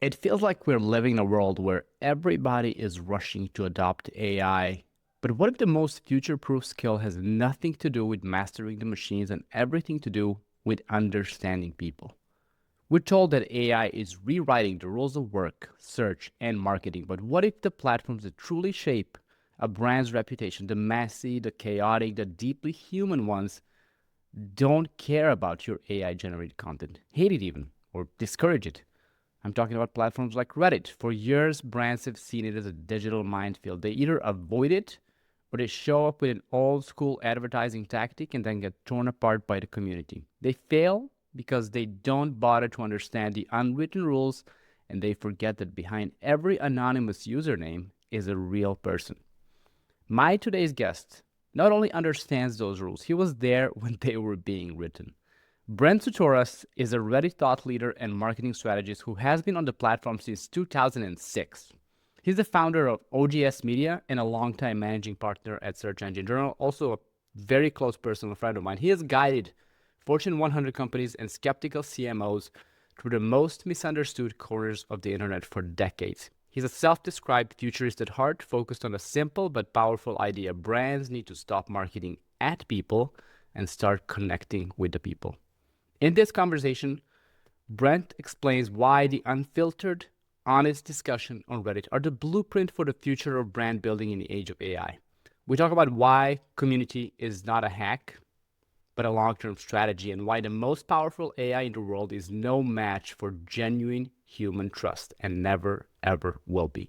It feels like we're living in a world where everybody is rushing to adopt AI. But what if the most future-proof skill has nothing to do with mastering the machines and everything to do with understanding people? We're told that AI is rewriting the rules of work, search, and marketing. But what if the platforms that truly shape a brand's reputation, the messy, the chaotic, the deeply human ones, don't care about your AI generated content, hate it even, or discourage it? I'm talking about platforms like Reddit. For years, brands have seen it as a digital minefield. They either avoid it or they show up with an old school advertising tactic and then get torn apart by the community. They fail because they don't bother to understand the unwritten rules and they forget that behind every anonymous username is a real person. My today's guest not only understands those rules, he was there when they were being written. Brent Csutoras is a Reddit thought leader and marketing strategist who has been on the platform since 2006. He's the founder of OGS Media and a longtime managing partner at Search Engine Journal, also a very close personal friend of mine. He has guided Fortune 100 companies and skeptical CMOs through the most misunderstood corners of the internet for decades. He's a self-described futurist at heart, focused on a simple but powerful idea. Brands need to stop marketing at people and start connecting with the people. In this conversation, Brent explains why the unfiltered, honest discussion on Reddit are the blueprint for the future of brand building in the age of AI. We talk about why community is not a hack, but a long-term strategy, and why the most powerful AI in the world is no match for genuine human trust and never, ever will be.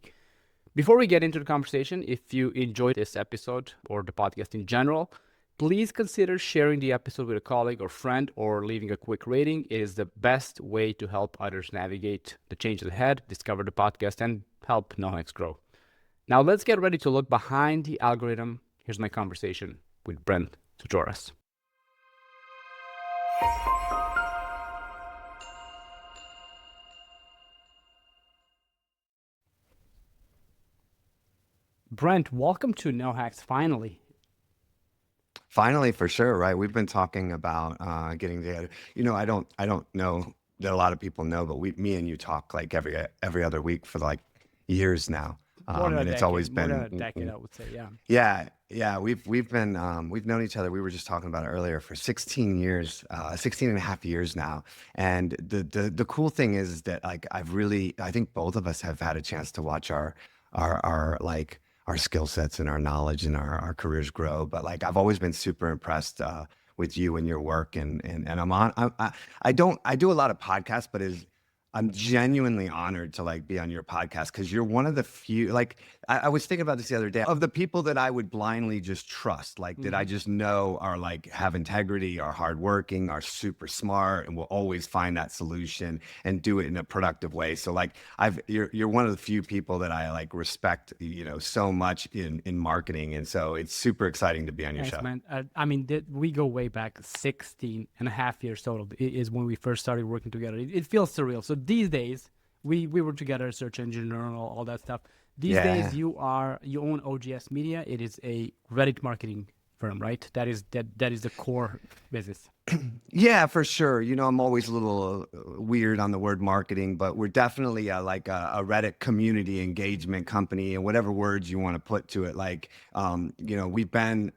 Before we get into the conversation, if you enjoyed this episode or the podcast in general, please consider sharing the episode with a colleague or friend or leaving a quick rating. It is the best way to help others navigate the changes ahead, discover the podcast, and help NoHacks grow. Now let's get ready to look behind the algorithm. Here's my conversation with Brent Csutoras. Brent, welcome to NoHacks finally. Finally, for sure, right? We've been talking about getting together. I don't know that a lot of people know, but me and you talk like every other week for like years now, More than a and it's always decade, more than been, a decade, I would say, yeah. yeah, yeah. We've known each other. We were just talking about it earlier for 16 years, 16 and a half years now. And the cool thing is that like I think both of us have had a chance to watch our like our skill sets and our knowledge and our careers grow. But like I've always been super impressed with you and your work, and I do a lot of podcasts, but I'm genuinely honored to like be on your podcast because you're one of the few. Like I was thinking about this the other day, of the people that I would blindly just trust, like that I just know are like have integrity, are hardworking, are super smart, and will always find that solution and do it in a productive way. So like you're one of the few people that I like respect, so much in marketing, and so it's super exciting to be on your Thanks, show. man. I mean, we go way back 16 and a half years total is when we first started working together. It feels surreal. So these days, we were together, Search Engine Journal, all that stuff. These days, Yeah. you own OGS Media. It is a Reddit marketing firm, right? That is the core business. Yeah, for sure. I'm always a little weird on the word marketing, but we're definitely like a Reddit community engagement company, and whatever words you want to put to it. Like, I've been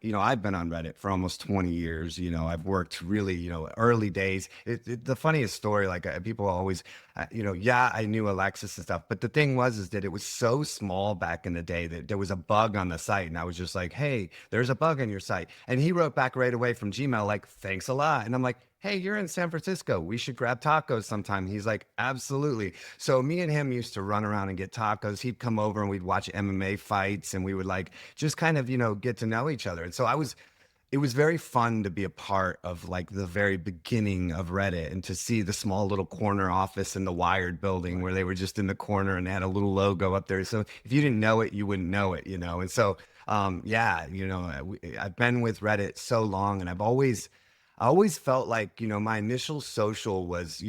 on Reddit for almost 20 years. I've worked really, early days. The funniest story, like people always, yeah, I knew Alexis and stuff, but the thing is that it was so small back in the day that there was a bug on the site, and I was just like, hey, there's a bug on your site. And he wrote back right away from Gmail, like, thanks a lot. And I'm like, hey, you're in San Francisco. We should grab tacos sometime. He's like, absolutely. So me and him used to run around and get tacos. He'd come over and we'd watch MMA fights, and we would like just kind of, get to know each other. And so it was very fun to be a part of like the very beginning of Reddit and to see the small little corner office in the Wired building where they were just in the corner and they had a little logo up there. So if you didn't know it, you wouldn't know it, And so, yeah, I've been with Reddit so long, and I always felt like, my initial social was,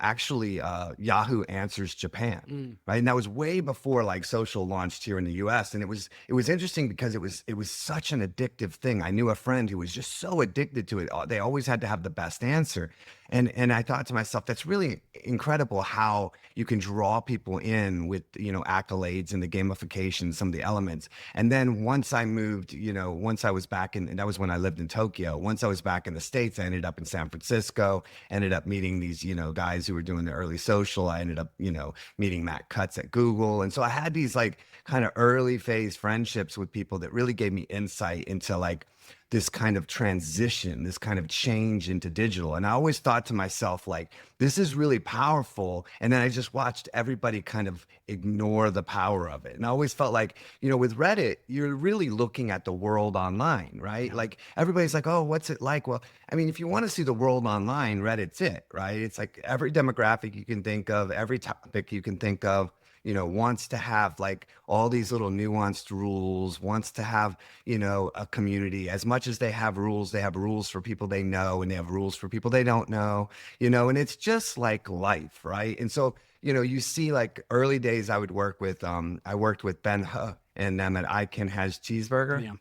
actually Yahoo Answers Japan, right? And that was way before like social launched here in the US. And it was interesting because it was such an addictive thing. I knew a friend who was just so addicted to it. They always had to have the best answer. And I thought to myself, that's really incredible how you can draw people in with, accolades and the gamification, some of the elements. And then once I moved, once I was back in, and that was when I lived in Tokyo. Once I was back in the States, I ended up in San Francisco, ended up meeting these, guys who were doing the early social. I ended up, meeting Matt Cutts at Google. And so I had these like kind of early phase friendships with people that really gave me insight into like this kind of transition, this kind of change into digital. And I always thought to myself, like, this is really powerful. And then I just watched everybody kind of ignore the power of it. And I always felt like, with Reddit, you're really looking at the world online, right? Yeah. Like everybody's like, oh, what's it like? Well, I mean, if you want to see the world online, Reddit's it, right? It's like every demographic you can think of, every topic you can think of, wants to have like all these little nuanced rules, wants to have, a community. As much as they have rules for people they know, and they have rules for people they don't know, and it's just like life, right? And so, you see like early days I worked with Ben Huh and them at I Can Has Cheeseburger Yeah.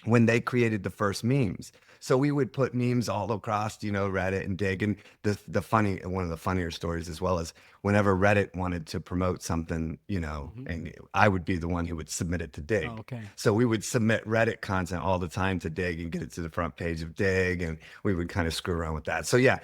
when they created the first memes. So we would put memes all across, Reddit and dig. And one of the funnier stories as well is whenever Reddit wanted to promote something, and I would be the one who would submit it to Oh, dig. okay. So we would submit Reddit content all the time to dig and get it to the front page of dig. And we would kind of screw around with that. So yeah,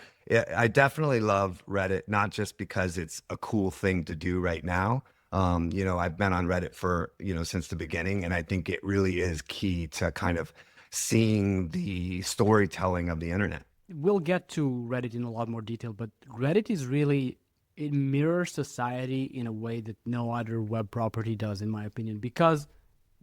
I definitely love Reddit, not just because it's a cool thing to do right now. I've been on Reddit for, since the beginning, and I think it really is key to kind of seeing the storytelling of the internet. We'll get to Reddit in a lot more detail, but Reddit is really, it mirrors society in a way that no other web property does, in my opinion, because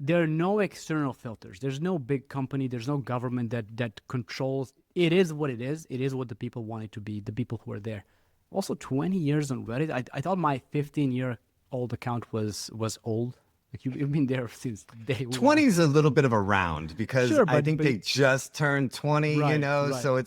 there are no external filters. There's no big company, there's no government that controls. It is what it is. It is what the people want it to be, the people who are there. Also, 20 years on Reddit. I thought my 15-year-old account was old. Like you've been there since day 20 one. is a little bit of a round because Sure, I but think they just turned 20, right, right. so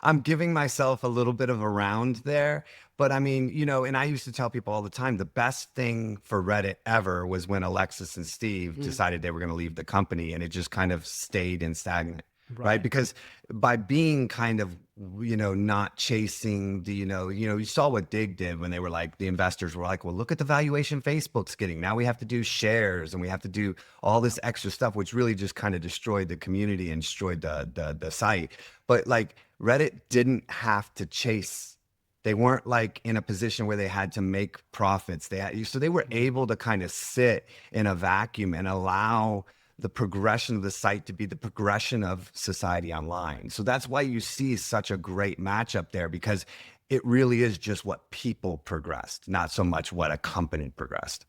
I'm giving myself a little bit of a round there. But I mean, and I used to tell people all the time, the best thing for Reddit ever was when Alexis and Steve decided they were going to leave the company, and it just kind of stayed in stagnant, right? Right. Because by being kind of, not chasing the, you saw what Dig did when they were like, the investors were like, well, look at the valuation Facebook's getting. Now we have to do shares and we have to do all this extra stuff, which really just kind of destroyed the community and destroyed the site. But like Reddit didn't have to chase. They weren't like in a position where they had to make profits. So they were able to kind of sit in a vacuum and allow the progression of the site to be the progression of society online. So that's why you see such a great matchup there, because it really is just what people progressed, not so much what a company progressed.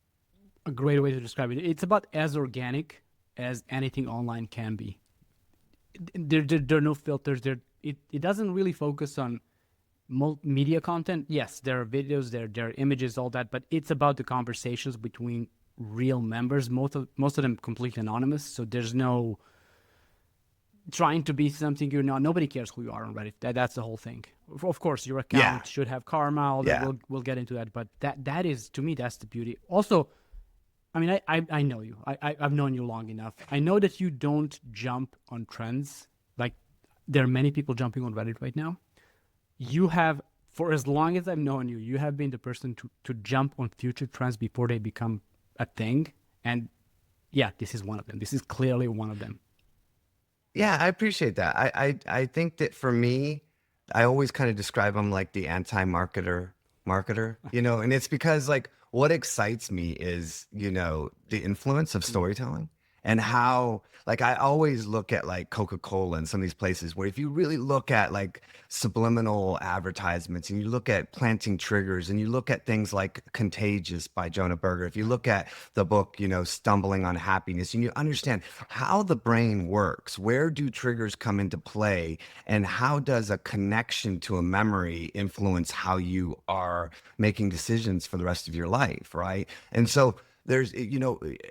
A great way to describe it. It's about as organic as anything online can be. There are no filters. It doesn't really focus on media content. Yes, there are videos, there are images, all that, but it's about the conversations between real members. Most of them completely anonymous. So there's no trying to be something you're not. Nobody cares who you are on Reddit. That's the whole thing. Of course, your Yeah. account should have karma. All that. Yeah. We'll get into that. But that is, to me, that's the beauty. Also, I mean, I know you. I've known you long enough. I know that you don't jump on trends. Like there are many people jumping on Reddit right now. You have, for as long as I've known you, you have been the person to jump on future trends before they become a thing. And yeah, this is one of them. This is clearly one of them. Yeah, I appreciate that. I think that for me, I always kind of describe them like the marketer, and it's because like what excites me is, the influence of storytelling and how like I always look at like Coca-Cola and some of these places where if you really look at like subliminal advertisements and you look at planting triggers and you look at things like Contagious by Jonah Berger, if you look at the book, Stumbling on Happiness, and you understand how the brain works, where do triggers come into play, and how does a connection to a memory influence how you are making decisions for the rest of your life, right? And so there's,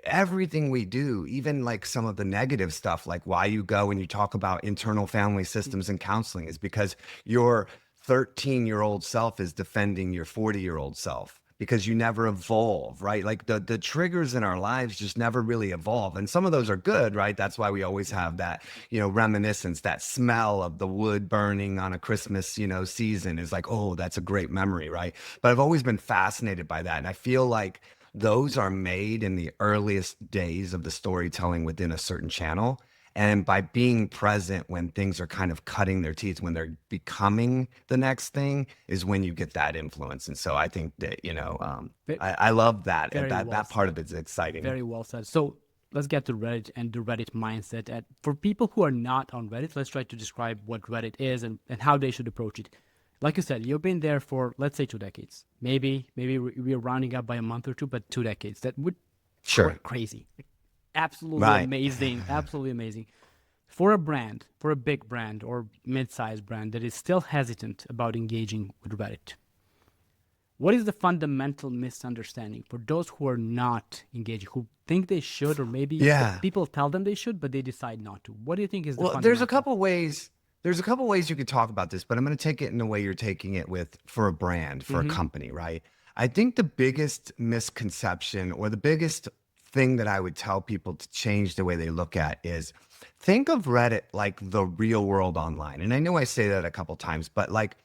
everything we do, even like some of the negative stuff, like why you go and you talk about internal family systems and counseling is because your 13-year-old self is defending your 40-year-old self because you never evolve, right? Like the triggers in our lives just never really evolve. And some of those are good, right? That's why we always have that, reminiscence, that smell of the wood burning on a Christmas, season is like, oh, that's a great memory, right? But I've always been fascinated by that. And I feel like those are made in the earliest days of the storytelling within a certain channel. And by being present when things are kind of cutting their teeth, when they're becoming the next thing, is when you get that influence. And so I think that, Ve- I love that. And Very well that part said. of it's exciting. Very well said. So let's get to Reddit and the Reddit mindset. And for people who are not on Reddit, let's try to describe what Reddit is and how they should approach it. Like you said, you've been there for, let's say, 2 decades. Maybe we're rounding up by a month or two, but 2 decades. That would Sure. crazy. Absolutely Right. amazing. Absolutely amazing. For a brand, for a big brand or mid-sized brand that is still hesitant about engaging with Reddit, what is the fundamental misunderstanding for those who are not engaging, who think they should, or maybe Yeah. people tell them they should, but they decide not to? What do you think is the Well, there's a fundamental? couple ways. There's a couple ways you could talk about this, but I'm going to take it in the way you're taking it with for a brand, for a Mm-hmm. company, right? I think the biggest misconception or the biggest thing that I would tell people to change the way they look at is think of Reddit like the real world online. And I know I say that a couple times, but like,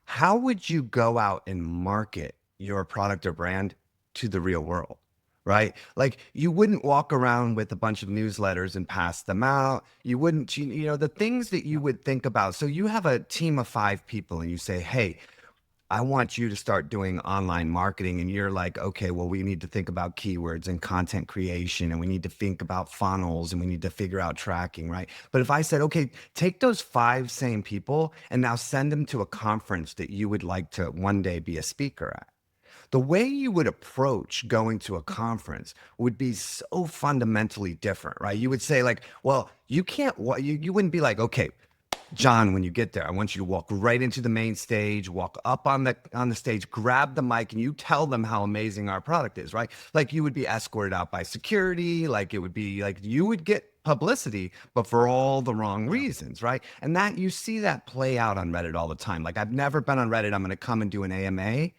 how would you go out and market your product or brand to the real world? Right? Like you wouldn't walk around with a bunch of newsletters and pass them out. You wouldn't, the things that you Yeah. would think about. So you have a team of 5 people and you say, hey, I want you to start doing online marketing. And you're like, okay, well, we need to think about keywords and content creation, and we need to think about funnels, and we need to figure out tracking, right? But if I said, okay, take those 5 same people and now send them to a conference that you would like to one day be a speaker at, the way you would approach going to a conference would be so fundamentally different, right? You would say like, well, you can't, you wouldn't be like, okay, John, when you get there, I want you to walk right into the main stage, walk up on the stage, grab the mic, and you tell them how amazing our product is, right? Like you would be escorted out by security, like it would be like you would get publicity, but for all the wrong Yeah. reasons, right? And that you see that play out on Reddit all the time. Like I've never been on Reddit. I'm going to come and do an AMA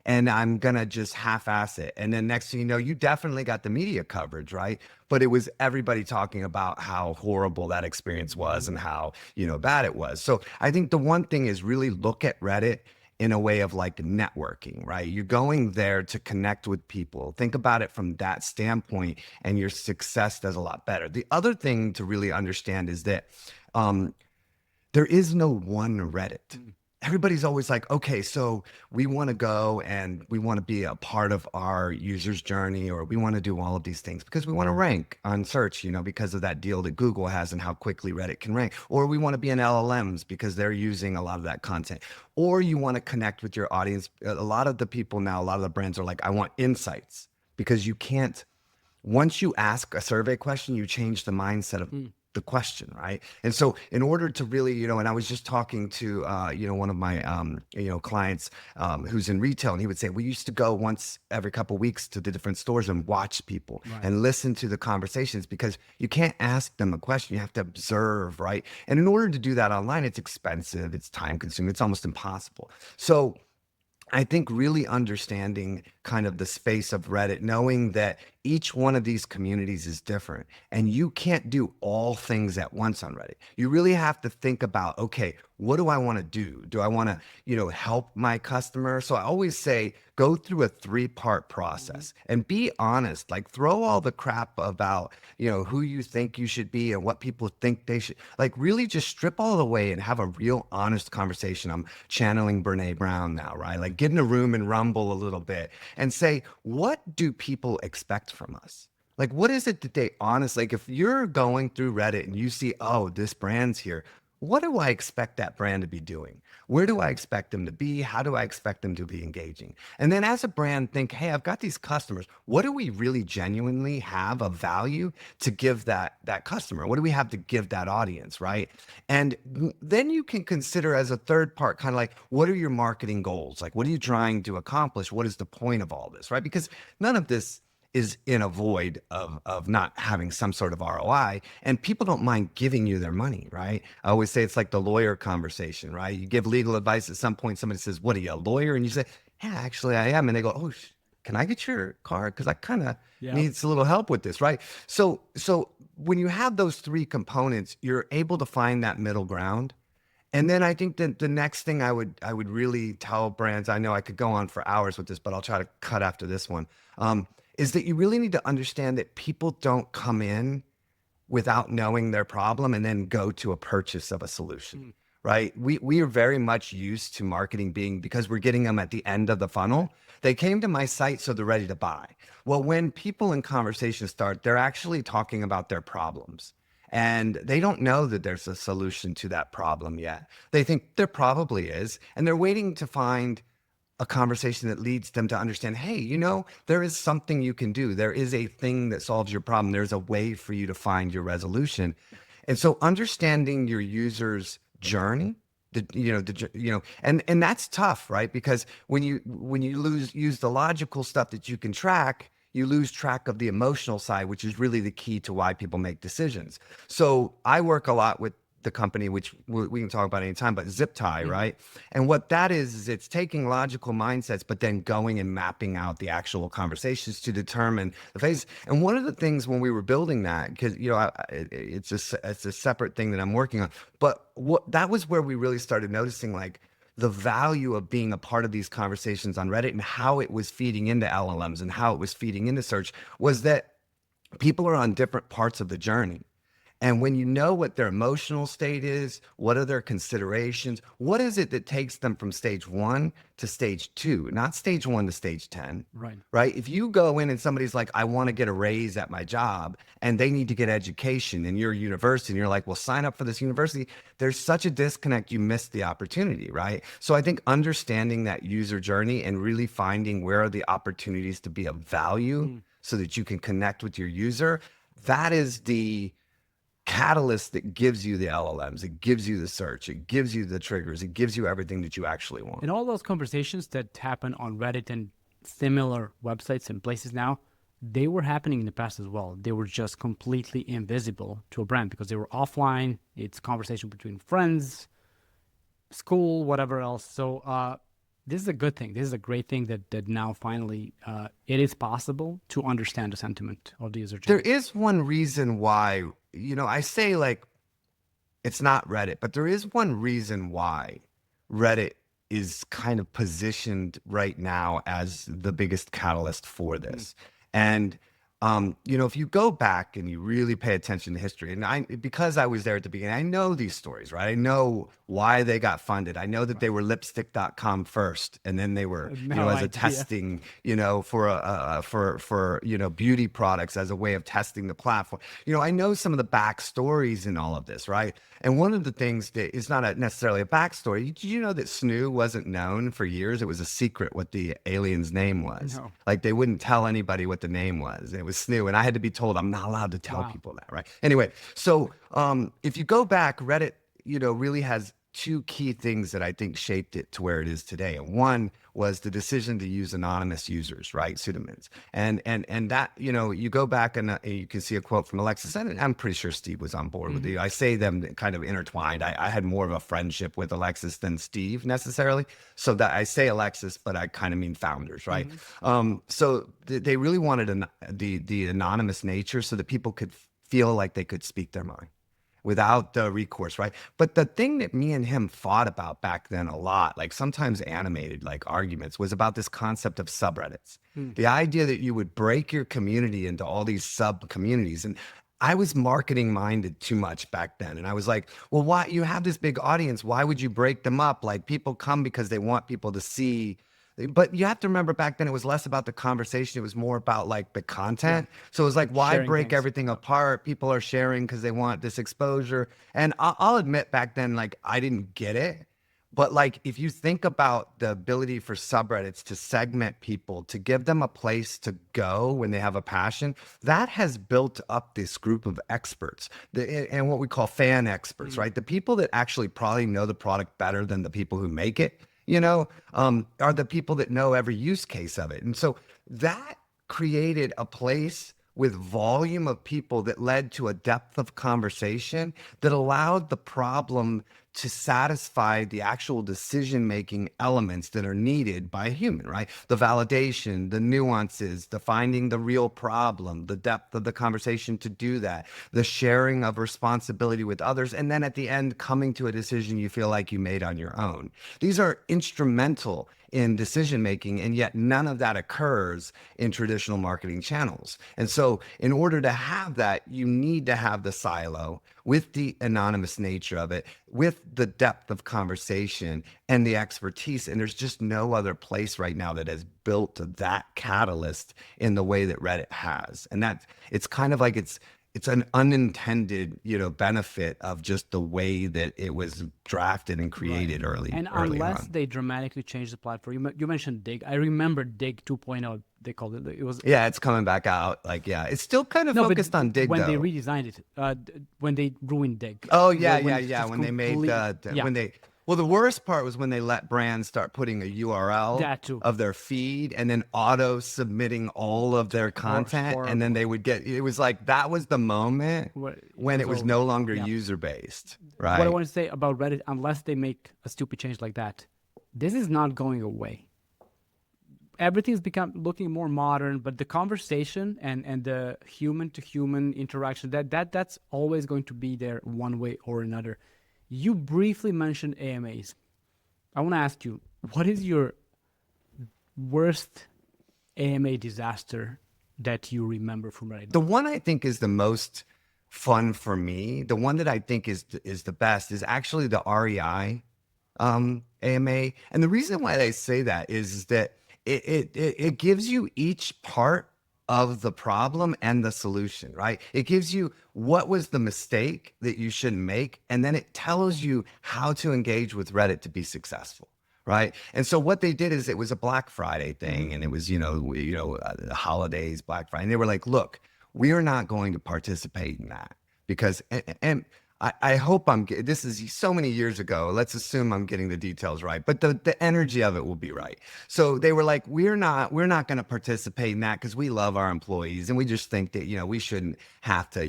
and I'm gonna just half-ass it. And then next thing you know, you definitely got the media coverage, right? But it was everybody talking about how horrible that experience was and how, bad it was. So I think the one thing is really look at Reddit in a way of like networking, right? You're going there to connect with people. Think about it from that standpoint, and your success does a lot better. The other thing to really understand is that um, there is no one Reddit. Mm. Everybody's always like, okay, so we want to go and we want to be a part of our user's journey, or we want to do all of these things because we want to rank on search, because of that deal that Google has and how quickly Reddit can rank. Or we want to be in LLMs because they're using a lot of that content. Or you want to connect with your audience. A lot of the people now, a lot of the brands are like, I want insights, because you can't, once you ask a survey question, you change the mindset of Mm. the question, right? And so, in order to really, and I was just talking to, one of my, clients who's in retail, and he would say, we used to go once every couple of weeks to the different stores and watch people Right. and listen to the conversations, because you can't ask them a question, you have to observe, right? And in order to do that online, it's expensive, it's time consuming, it's almost impossible. So, I think really understanding kind of the space of Reddit, knowing that each one of these communities is different and you can't do all things at once on Reddit. You really have to think about, okay, what do I want to do? Do I want to, help my customer? So I always say, go through a 3-part Mhm. process and be honest. Like throw all the crap about, who you think you should be and what people think they should, like really just strip all the way and have a real honest conversation. I'm channeling Brene Brown now, right? Like get in a room and rumble a little bit and say, what do people expect from us? Like, what is it that they honestly, like, if you're going through Reddit and you see, oh, this brand's here, what do I expect that brand to be doing? Where do I expect them to be? How do I expect them to be engaging? And then as a brand, think, hey, I've got these customers. What do we really genuinely have of value to give that customer? What do we have to give that audience, right? And then you can consider as a third part, kind of like, what are your marketing goals? Like, what are you trying to accomplish? What is the point of all this, right? Because none of this is in a void of not having some sort of ROI, and people don't mind giving you their money, right? I always say it's like the lawyer conversation, right? You give legal advice at some point, somebody says, "What are you, a lawyer?" And you say, "Yeah, actually I am." And they go, "Oh, can I get your card? Because I kind of Yeah. needs a little help with this, right? So when you have those three components, you're able to find that middle ground. And then I think that the next thing I would really tell brands, I know I could go on for hours with this, but I'll try to cut after this one, is that you really need to understand that people don't come in without knowing their problem and then go to a purchase of a solution, Mm. right? We are very much used to marketing being because we're getting them at the end of the funnel. They came to my site, so they're ready to buy. Well, when people in conversation start, they're actually talking about their problems. And they don't know that there's a solution to that problem yet. They think there probably is, and they're waiting to find a conversation that leads them to understand, hey, there is something you can do. There is a thing that solves your problem. There's a way for you to find your resolution. And so understanding your user's journey, and that's tough, right? Because when you use the logical stuff that you can track, you lose track of the emotional side, which is really the key to why people make decisions. So I work a lot with the company, which we can talk about anytime, but Zip Tie, Mhm. right? And what that is it's taking logical mindsets, but then going and mapping out the actual conversations to determine the phase. And one of the things when we were building that, because it's a separate thing that I'm working on, but that was where we really started noticing like the value of being a part of these conversations on Reddit and how it was feeding into LLMs and how it was feeding into search was that people are on different parts of the journey. And when you know what their emotional state is, what are their considerations, what is it that takes them from stage 1 to stage 2, not stage 1 to stage 10, Right. right? If you go in and somebody's like, I want to get a raise at my job and they need to get education and you're a university and you're like, well, sign up for this university, there's such a disconnect, you miss the opportunity, right? So I think understanding that user journey and really finding where are the opportunities to be of value Mm. so that you can connect with your user, that is the catalyst that gives you the LLMs, it gives you the search, it gives you the triggers, it gives you everything that you actually want. And all those conversations that happen on Reddit and similar websites and places now, they were happening in the past as well. They were just completely invisible to a brand because they were offline. It's conversation between friends, school, whatever else. So this is a good thing. This is a great thing that now finally it is possible to understand the sentiment of the user There journey. is one reason why, I say like it's not Reddit, but there is one reason why Reddit is kind of positioned right now as the biggest catalyst for Mm. this. And if you go back and you really pay attention to history, and because I was there at the beginning, I know these stories, right? I know why they got funded. I know that they Right. were lipstick.com first, and then they were, No as a idea. testing, for for beauty products as a way of testing the platform. I know some of the backstories in all of this, right? And one of the things that is not necessarily a backstory, did you know that Snoo wasn't known for years? It was a secret what the alien's name was. No. Like they wouldn't tell anybody what the name was. It was Snoo. And I had to be told I'm not allowed to tell Wow. people that, right? Anyway, so if you go back, Reddit, really has two key things that I think shaped it to where it is today. And one was the decision to use anonymous users, right? Pseudonyms. And that, you go back and you can see a quote from Alexis, and I'm pretty sure Steve was on board with Hmm. you. I say them kind of intertwined. I had more of a friendship with Alexis than Steve necessarily. So that I say Alexis, but I kind of mean founders, right? Hmm. So they really wanted the anonymous nature so that people could feel like they could speak their mind without the recourse, right? But the thing that me and him fought about back then a lot, like sometimes animated like arguments, was about this concept of subreddits. Mm. The idea that you would break your community into all these sub communities. And I was marketing minded too much back then. And I was like, well, why you have this big audience? Why would you break them up? Like people come because they want people to see. But you have to remember back then it was less about the conversation. It was more about like the Yeah. content. So it was like, Like why sharing break things. everything apart? People are sharing because they want this exposure. And I'll admit back then, like I didn't get it. But like if you think about the ability for subreddits to segment people, to give them a place to go when they have a passion, that has built up this group of experts and what we call fan experts, Mm. right? The people that actually probably know the product better than the people who make it, are the people that know every use case of it. And so that created a place with volume of people that led to a depth of conversation that allowed the problem to satisfy the actual decision-making elements that are needed by a human, right? The validation, the nuances, the finding the real problem, the depth of the conversation to do that, the sharing of responsibility with others, and then at the end, coming to a decision you feel like you made on your own. These are instrumental in decision making, and yet none of that occurs in traditional marketing channels. And so, in order to have that, you need to have the silo with the anonymous nature of it, with the depth of conversation and the expertise. And there's just no other place right now that has built that catalyst in the way that Reddit has. And that it's kind of like it's an unintended, benefit of just the way that it was drafted and Right. created early, And early unless on. they dramatically change the platform, you mentioned Dig. I remember Dig 2.0, they called it. It was Yeah, it's coming back out. Like, yeah, it's still kind of no, but focused on Dig when they though. redesigned it, when they ruined Dig, Oh yeah, when yeah, it's yeah. just When they made complete, yeah, when they well, the worst part was when they let brands start putting a URL that too. of their feed and then auto submitting all of their content, and then Horrible. they would get. It was like that was the moment It when was it was over. no longer Yeah. user based, What I right? want to say about Reddit, unless they make a stupid change like that, this is not going away. Everything's become looking more modern, but the conversation and the human to human interaction, that's always going to be there one way or another. You briefly mentioned AMAs. I want to ask you, what is your worst AMA disaster that you remember from Reddit? The one I think is the most fun for me, the one that I think is the best, is actually the REI AMA. And the reason why I say that is that it gives you each part of the problem and the solution, right? It gives you what was the mistake that you shouldn't make, and then it tells you how to engage with Reddit to be successful. Right. And so what they did is it was a Black Friday Mm-hmm. thing, and it was, the holidays, Black Friday. And they were like, look, we are not going to participate in that because, and I hope this is so many years ago. Let's assume I'm getting the details right, but the energy of it will be right. So they were like, we're not going to participate in that because we love our employees and we just think that, we shouldn't have to,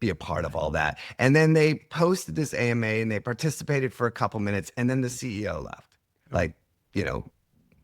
be a part of Right. all that. And then they posted this AMA and they participated for a couple minutes and then the CEO left, Oh. like, you know,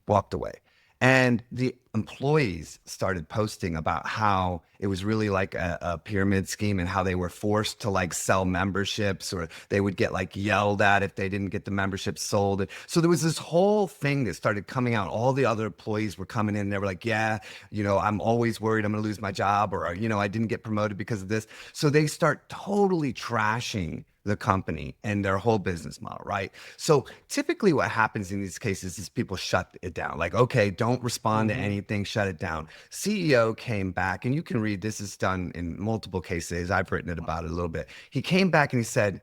walked away. And the employees started posting about how it was really like a pyramid scheme and how they were forced to like sell memberships or they would get like yelled at if they didn't get the membership sold. And so there was this whole thing that started coming out. All the other employees were coming in and they were like, yeah, I'm always worried I'm going to lose my job or, I didn't get promoted because of this. So they start totally trashing the company and their whole business model, right? So typically what happens in these cases is people shut it down. Like, okay, don't respond to Mm-hmm. anything, shut it down. CEO came back, and you can read this is done in multiple cases. I've written it Wow. about it a little bit. He came back and he said,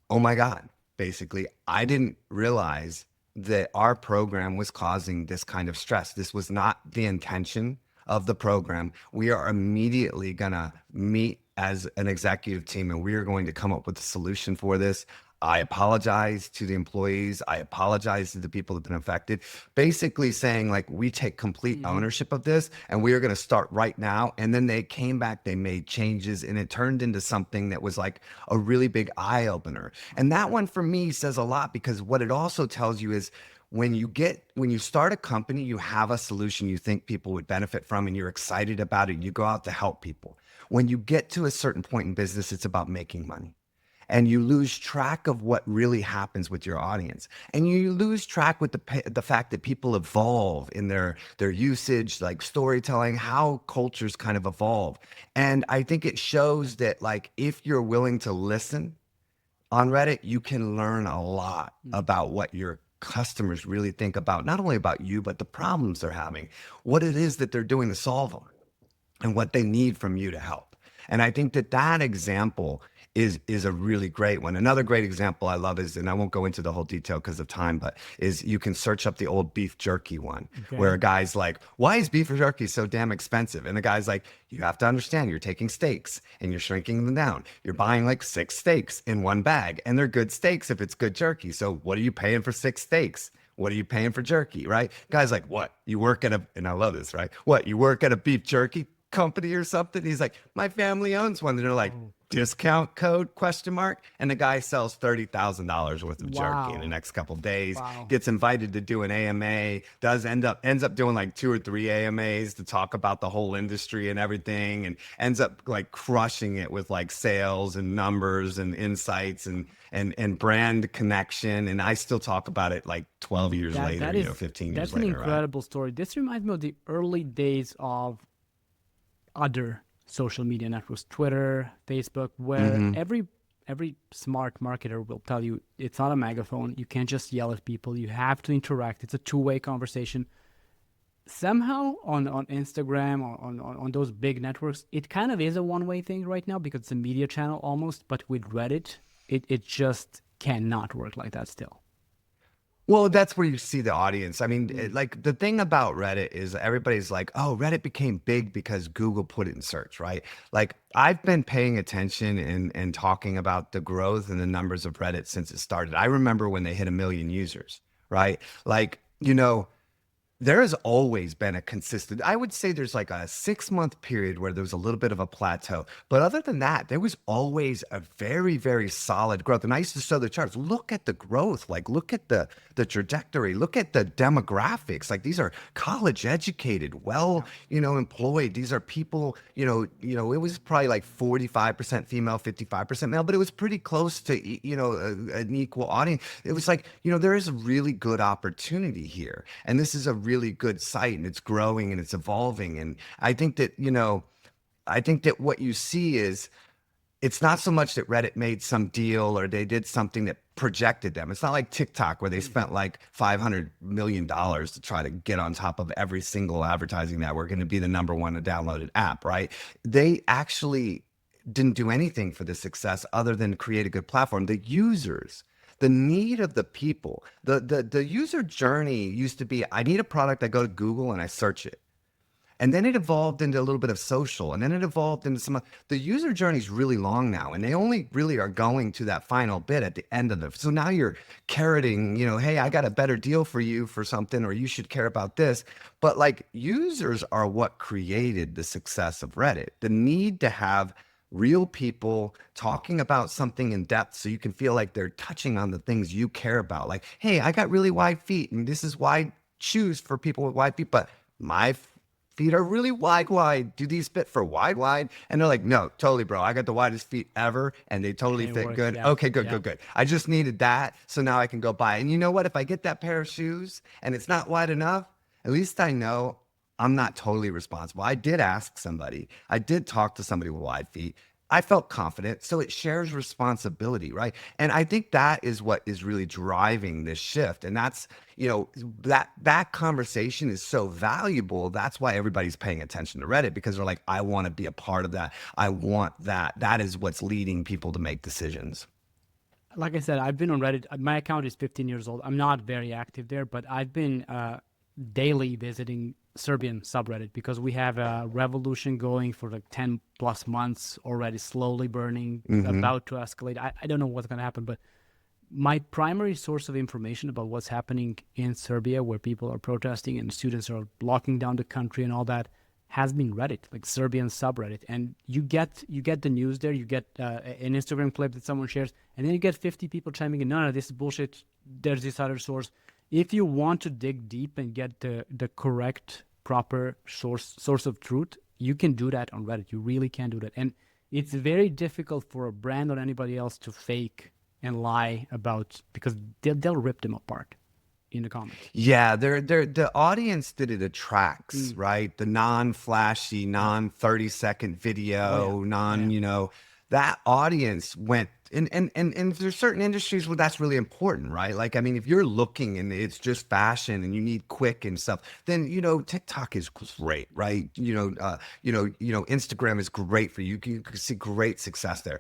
oh my God, basically, I didn't realize that our program was causing this kind of stress. This was not the intention of the program. We are immediately going to meet as an executive team and we are going to come up with a solution for this. I apologize to the employees. I apologize to the people that have been affected. Basically saying like we take complete Mm-hmm. ownership of this and we are going to start right now. And then they came back, they made changes and it turned into something that was like a really big eye opener. And that one for me says a lot because what it also tells you is when you start a company, you have a solution you think people would benefit from and you're excited about it. You go out to help people. When you get to a certain point in business, it's about making money and you lose track of what really happens with your audience and you lose track with the fact that people evolve in their usage, like storytelling, how cultures kind of evolve. And I think it shows that like if you're willing to listen on Reddit, you can learn a lot about what your customers really think about, not only about you but the problems they're having, what it is that they're doing to solve them and what they need from you to help. And I think that that example is a really great one. Another great example I love is, and I won't go into the whole detail because of time, but is you can search up the old beef jerky one, where Okay. a guy's like, "Why is beef jerky so damn expensive?" And the guy's like, "You have to understand, you're taking steaks and you're shrinking them down. You're buying like 6 steaks in one bag, and they're good steaks if it's good jerky. So what are you paying for 6 steaks?" What are you paying for jerky, right? Guy's like, what? You work at a, and I love this, right? What? You work at a beef jerky company or something. He's like, my family owns one. And they're like, Oh, discount code question mark. And the guy sells $30,000 worth of jerky in the wow. next couple of days, Wow. gets invited to do an AMA, ends up doing like 2 or 3 AMAs to talk about the whole industry and everything, and ends up like crushing it with like sales and numbers and insights and brand connection. And I still talk about it like 12 years That later, that is 15 years that's an later, right? incredible story. This reminds me of the early days of other social media networks, Twitter, Facebook, where Mm-hmm. every smart marketer will tell you it's not a megaphone. You can't just yell at people. You have to interact. It's a two-way conversation. Somehow on Instagram or on those big networks, it kind of is a one-way thing right now because it's a media channel almost. But with Reddit, it just cannot work like that still. Well, that's where you see the audience. I mean, Mm. like the thing about Reddit is everybody's like, oh, Reddit became big because Google put it in search, right? Like I've been paying attention and talking about the growth and the numbers of Reddit since it started. I remember when they hit 1 million users, right? Like, there has always been a consistent, I would say there's like a 6 month period where there was a little bit of a plateau. But other than that, there was always a very, very solid growth. And I used to show the charts. Look at the growth, like look at the trajectory, look at the demographics. Like these are college educated, well, Yeah. employed. These are people, it was probably like 45% female, 55% male, but it was pretty close to, an equal audience. It was like, there is a really good opportunity here. And this is a really good site and it's growing and it's evolving. And I think that what you see is it's not so much that Reddit made some deal or they did something that projected them. It's not like TikTok where they spent like $500 million to try to get on top of every single advertising network and to be the number one downloaded app, right? They actually didn't do anything for the success other than create a good platform. The users, the need of the people, the user journey used to be, I need a product, I go to Google and I search it. And then it evolved into a little bit of social, and then it evolved into the user journey is really long now, and they only really are going to that final bit at the end of the. So now you're carroting, hey, I got a better deal for you for something, or you should care about this. But like users are what created the success of Reddit. The need to have real people talking about something in depth so you can feel like they're touching on the things you care about. Like, hey, I got really wide feet, and this is wide shoes for people with wide feet, but my feet are really wide. Do these fit for wide? And they're like, no, totally, bro. I got the widest feet ever and they And totally it fit works. good. Yeah. Okay, good, Yeah. good, good. I just needed that. So now I can go buy it. And you know what? If I get that pair of shoes and it's not wide enough, at least I know I'm not totally responsible. I did ask somebody, I did talk to somebody with wide feet. I felt confident. So it shares responsibility, right? And I think that is what is really driving this shift. And that's, that conversation is so valuable. That's why everybody's paying attention to Reddit because they're like, I want to be a part of that. I want that. That is what's leading people to make decisions. Like I said, I've been on Reddit. My account is 15 years old. I'm not very active there, but I've been daily visiting Serbian subreddit because we have a revolution going for like 10 plus months already, slowly burning, Hmm. about to escalate. I don't know what's going to happen, but my primary source of information about what's happening in Serbia, where people are protesting and students are locking down the country and all that, has been Reddit, like Serbian subreddit. And you get the news there. You get an Instagram clip that someone shares, and then you get 50 people chiming in. No, this is bullshit. There's this other source. If you want to dig deep and get the correct, proper source of truth, you can do that on Reddit. You really can do that, and it's very difficult for a brand or anybody else to fake and lie about because they'll rip them apart in the comments. Yeah, they're the audience that it attracts, Mm, right? The non-flashy, yeah. non-30-second Oh yeah. video, Oh yeah. that audience went and there's certain industries where that's really important, right? Like, I mean, if you're looking and it's just fashion and you need quick and stuff, then TikTok is great, right? Instagram is great for you. You can see great success there.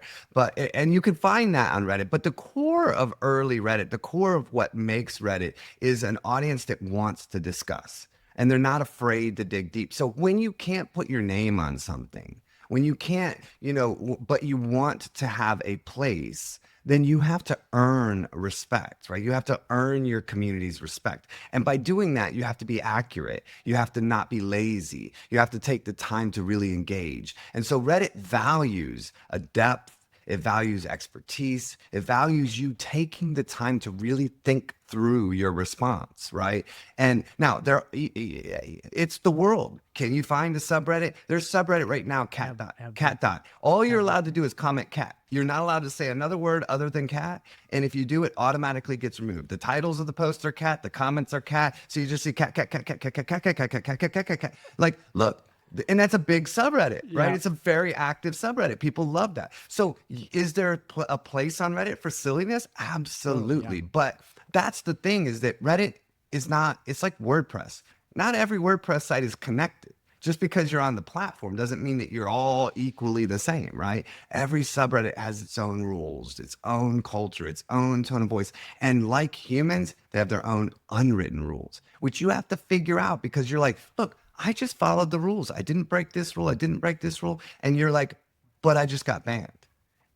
And you can find that on Reddit. But the core of early Reddit, the core of what makes Reddit is an audience that wants to discuss and they're not afraid to dig deep. So when you can't put your name on something, When you can't, but you want to have a place, then you have to earn respect, right? You have to earn your community's respect. And by doing that, you have to be accurate. You have to not be lazy. You have to take the time to really engage. And so Reddit values a depth, it values expertise. It values you taking the time to really think through your response, right? And now it's the world. Can you find a subreddit? There's subreddit right now, cat dot, cat dot. All you're allowed to do is comment cat. You're not allowed to say another word other than cat. And if you do, it automatically gets removed. The titles of the posts are cat, the comments are cat. So you just see cat, cat, cat, cat, cat, cat, cat, cat, cat, cat, cat, cat, cat, cat, cat. Like, look, and that's a big subreddit, right? Yeah. It's a very active subreddit. People love that. So, is there a place on Reddit for silliness? Totally. Yeah. Absolutely. But that's the thing is that Reddit is not, it's like WordPress. Not every WordPress site is connected. Just because you're on the platform doesn't mean that you're all equally the same, right? Every subreddit has its own rules, its own culture, its own tone of voice. And like humans, they have their own unwritten rules, which you have to figure out because you're like, look, I just followed the rules. I didn't break this rule. I didn't break this rule. And you're like, but I just got banned.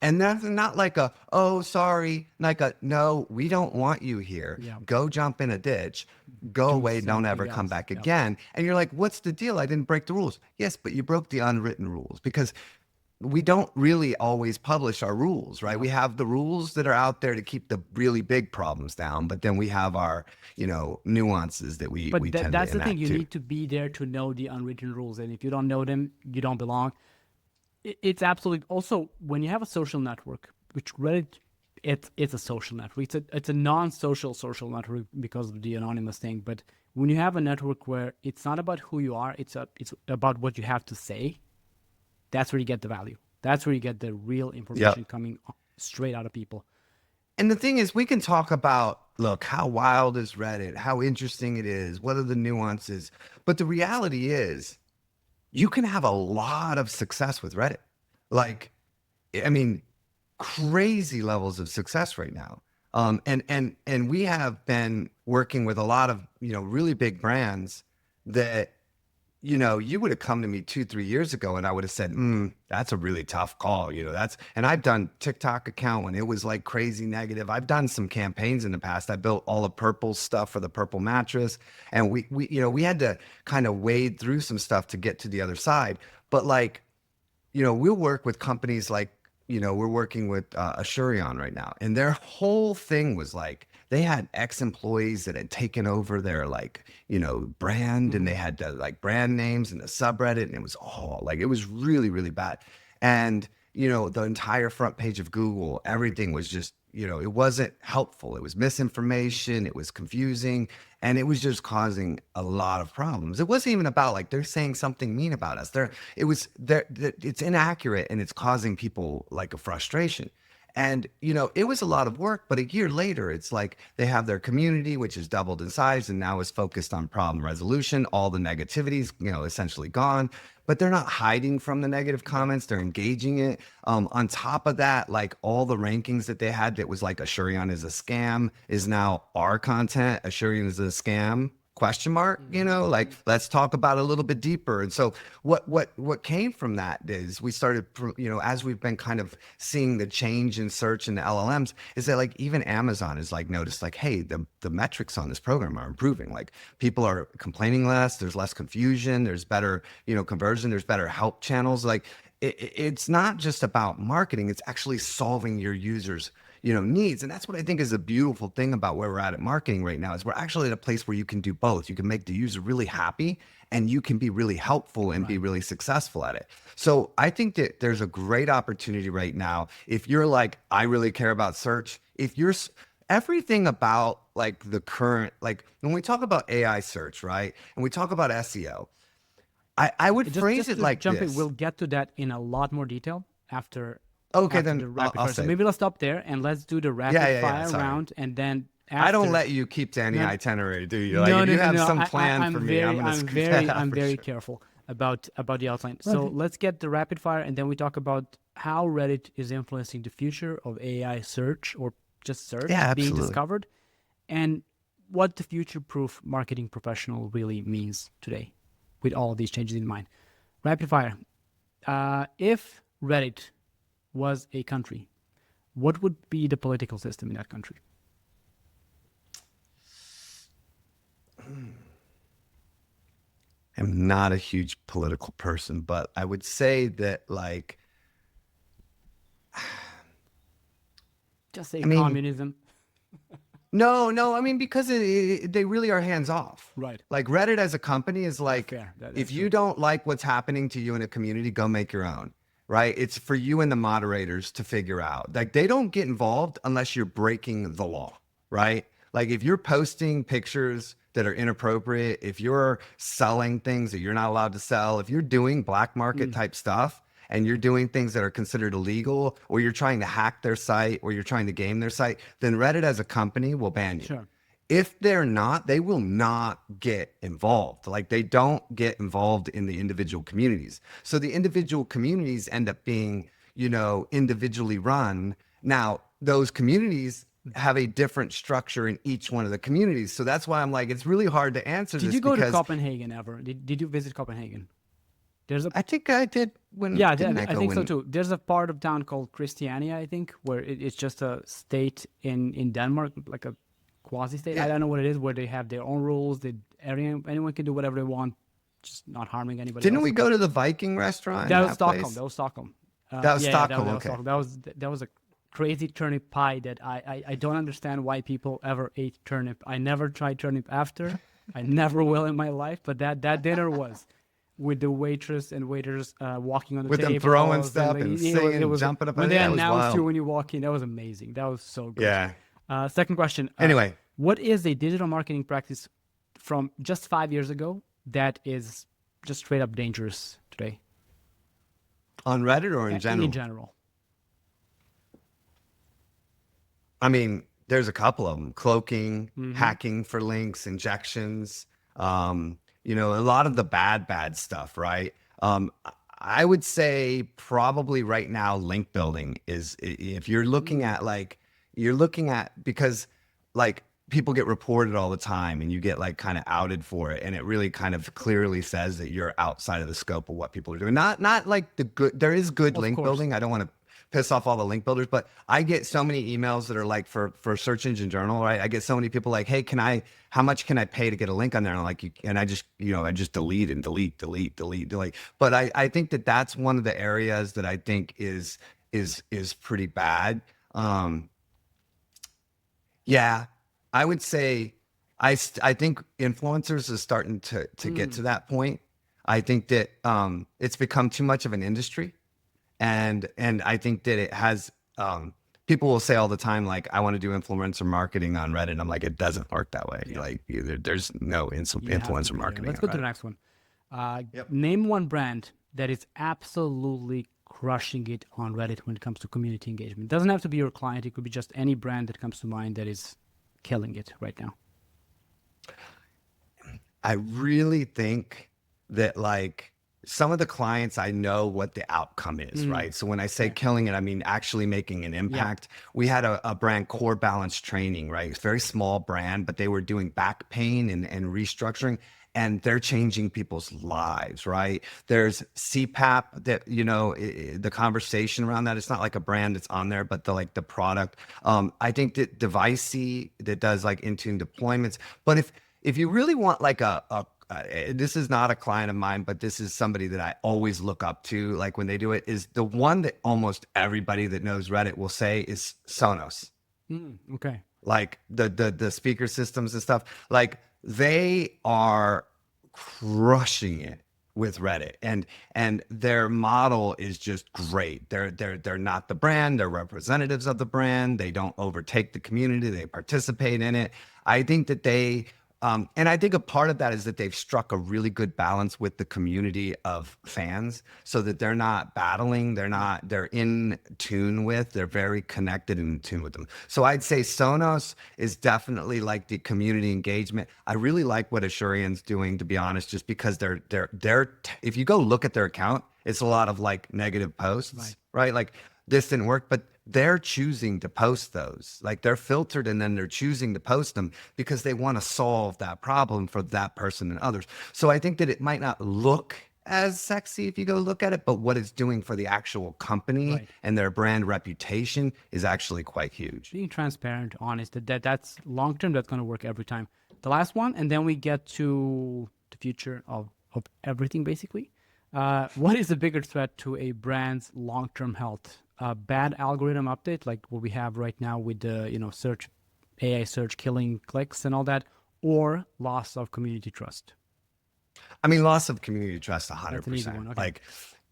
And that's not like a, oh, sorry, like a, no, we don't want you here. Yeah. Go jump in a ditch, go Do away, don't something ever come else. back Yeah. again. And you're like, what's the deal? I didn't break the rules. Yes, but you broke the unwritten rules because we don't really always publish our rules, right? We have the rules that are out there to keep the really big problems down, but then we have our, nuances that we But tend to that's the thing. enact You too. need to be there to know the unwritten rules, and if you don't know them, you don't belong. It's absolutely also when you have a social network, which Reddit, it's a social network. It's a non-social social network because of the anonymous thing. But when you have a network where it's not about who you are, it's about what you have to say. That's where you get the value. That's where you get the real Yep. information coming straight out of people. And the thing is, we can talk about, look, how wild is Reddit? How interesting it is? What are the nuances? But the reality is, you can have a lot of success with Reddit. Like, I mean, crazy levels of success right now. And we have been working with a lot of, really big brands that you would have come to me 2, 3 years ago and I would have said, that's a really tough call. And I've done TikTok account when it was like crazy negative. I've done some campaigns in the past. I built all the purple stuff for the purple mattress. And we had to kind of wade through some stuff to get to the other side. But like, we'll work with companies like, we're working with Assurion right now. And their whole thing was like, they had ex-employees that had taken over their like, brand and they had like brand names and the subreddit. And it was all like, it was really, really bad. And, the entire front page of Google, everything was just, it wasn't helpful. It was misinformation. It was confusing. And it was just causing a lot of problems. It wasn't even about like they're saying something mean about us. It's inaccurate and it's causing people like a frustration. And, it was a lot of work, but a year later, it's like they have their community, which has doubled in size and now is focused on problem resolution. All the negativities, essentially gone, but they're not hiding from the negative comments. They're engaging it. On top of that, like all the rankings that they had that was like Assurion is a scam is now our content. Assurion is a scam. Question mark, like let's talk about it a little bit deeper. And so what came from that is we started, as we've been kind of seeing the change in search and the LLMs, is that like even Amazon is like noticed like, hey, the metrics on this program are improving. Like people are complaining less, there's less confusion, there's better, conversion, there's better help channels. Like it's not just about marketing, it's actually solving your users needs. And that's what I think is a beautiful thing about where we're at marketing right now is we're actually at a place where you can do both. You can make the user really happy and you can be really helpful and be really successful at it. So I think that there's a great opportunity right now. If you're like, I really care about search, if you're everything about like the current, like when we talk about AI search, right? And we talk about SEO, I would phrase Just it to like jump in, this. we'll get to that in a lot more detail after Okay, after then the I'll, rapid I'll fire. So say, maybe let's stop there and let's do the yeah, rapid yeah, yeah. fire Sorry. round, and then I don't after. let you keep to any No, itinerary, do you? Like no, if no, you no, have no. some plan for me, I'm gonna scoot that out I'm for very sure. careful about the outline. So Okay. let's get the rapid fire, and then we talk about how Reddit is influencing the future of AI search or just Yeah, search being absolutely. discovered, and what the future-proof marketing professional really means today, with all of these changes in mind. Rapid fire. If Reddit was a country, what would be the political system in that country? I'm not a huge political person, but I would say that like, Just say I mean, communism. no, I mean, because they really are hands off. Right. Like Reddit as a company is like, Fair. That's if you true. don't like what's happening to you in a community, go make your own, right? It's for you and the moderators to figure out. Like they don't get involved unless you're breaking the law, right? Like if you're posting pictures that are inappropriate, if you're selling things that you're not allowed to sell, if you're doing black market Mm, type stuff, and you're doing things that are considered illegal, or you're trying to hack their site, or you're trying to game their site, then Reddit as a company will ban you. sure. If they're not, they will not get involved. Like they don't get involved in the individual communities. So the individual communities end up being, individually run. Now, those communities have a different structure in each one of the communities. So that's why I'm like, it's really hard to answer Did this you go to because Copenhagen ever? Did you visit Copenhagen? There's a I think I did when Yeah, didn't I I go think so when too. There's a part of town called Christiania, I think, where it's just a state in Denmark, like a quasi state. I yeah. don't know what it is, where they have their own rules. Anyone can do whatever they want, just not harming anybody Didn't else. we go to the Viking restaurant in That was that Stockholm. That place? was Stockholm. That was Yeah, Stockholm. that was Okay. Stockholm. That was a crazy turnip pie that I don't understand why people ever ate turnip. I never tried turnip after. I never will in my life. But that dinner was with the waitress and waiters walking on the With them throwing tables, and stuff like, and it singing, was jumping up. when they Yeah, it was announced you wild. when you walk in. That was amazing. That was so good. Yeah. Second question: Anyway, what is a digital marketing practice from just 5 years ago that is just straight up dangerous today? on Reddit or in In general? general. I mean, there's a couple of them: cloaking, Mm-hmm. hacking for links, injections. A lot of the bad stuff, right? I would say probably right now, link building if you're looking Mm, at like you're looking at because like people get reported all the time and you get like kind of outed for it, and it really kind of clearly says that you're outside of the scope of what people are doing. Not like the good. There is good of link course. building. I don't want to piss off all the link builders, but I get so many emails that are like for search engine journal, right? I get so many people like, hey, how much can I pay to get a link on there? And I'm like, and I just delete and delete. But I think that that's one of the areas that I think is pretty bad. Um, yeah, I would say I think influencers is starting to get Mm, to that point. I think that it's become too much of an industry, and I think that it has people will say all the time like I want to do influencer marketing on Reddit. I'm like it doesn't work that way. yeah, Like there's no you have to influencer be there. marketing Let's on go to the Reddit. next one. Yep. Name one brand that is absolutely crushing it on Reddit when it comes to community engagement. It doesn't have to be your client. It could be just any brand that comes to mind that is killing it right now. I really think that like some of the clients I know what the outcome is, Mm, right? So when I say okay. killing it, I mean actually making an Yeah. impact. We had a brand Core Balance Training, right? It's a very small brand, but they were doing back pain and restructuring. And they're changing people's lives, right? There's CPAP that, the conversation around that, it's not like a brand that's on there, but the product. I think that Devicey that does like Intune deployments. But if you really want like this is not a client of mine, but this is somebody that I always look up to. Like when they do it, is the one that almost everybody that knows Reddit will say is Sonos. Mm, okay. Like the speaker systems and stuff. Like they are crushing it with Reddit, and their model is just great. They're not the brand, they're representatives of the brand. They don't overtake the community, they participate in it. I think that and I think a part of that is that they've struck a really good balance with the community of fans so that they're not battling. They're in tune with, they're very connected and in tune with them. So I'd say Sonos is definitely like the community engagement. I really like what Asurian's doing, to be honest, just because if you go look at their account, it's a lot of like negative Right. posts, right? Like this didn't work, but they're choosing to post those. Like they're filtered and then they're choosing to post them because they want to solve that problem for that person and others. So I think that it might not look as sexy if you go look at it, but what it's doing for the actual company Right. and their brand reputation is actually quite huge. Being transparent, honest, that's long term, that's going to work every time. The last one, and then we get to the future of everything basically. What is the bigger threat to a brand's long term health? A bad algorithm update, like what we have right now with the search, AI search killing clicks and all that, or loss of community trust? I mean, loss of community trust, That's an easy 100%. one. Okay. Like,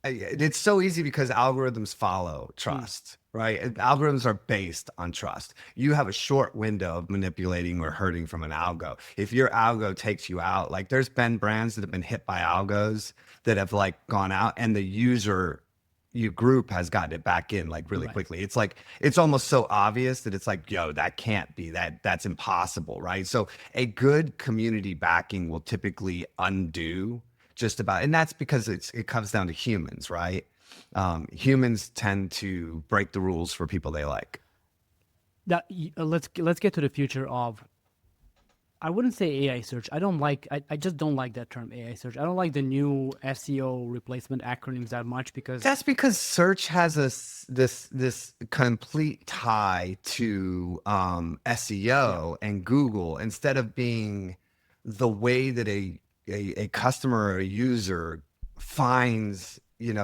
it's so easy because algorithms follow Hmm. trust, right? And algorithms are based on trust. You have a short window of manipulating or hurting from an algo. If your algo takes you out, like there's been brands that have been hit by algos that have like gone out and the user your group has gotten it back in like really Right. quickly. It's like it's almost so obvious that it's like, yo, that can't be that's impossible, right? So a good community backing will typically undo just about, and that's because it comes down to humans, right? Humans tend to break the rules for people they like. Let's get to the future of, I wouldn't say AI search. I just don't like that term AI search. I don't like the new SEO replacement acronyms that much because That's because search has this complete tie to yeah, SEO and Google instead of being the way that a customer or a user finds,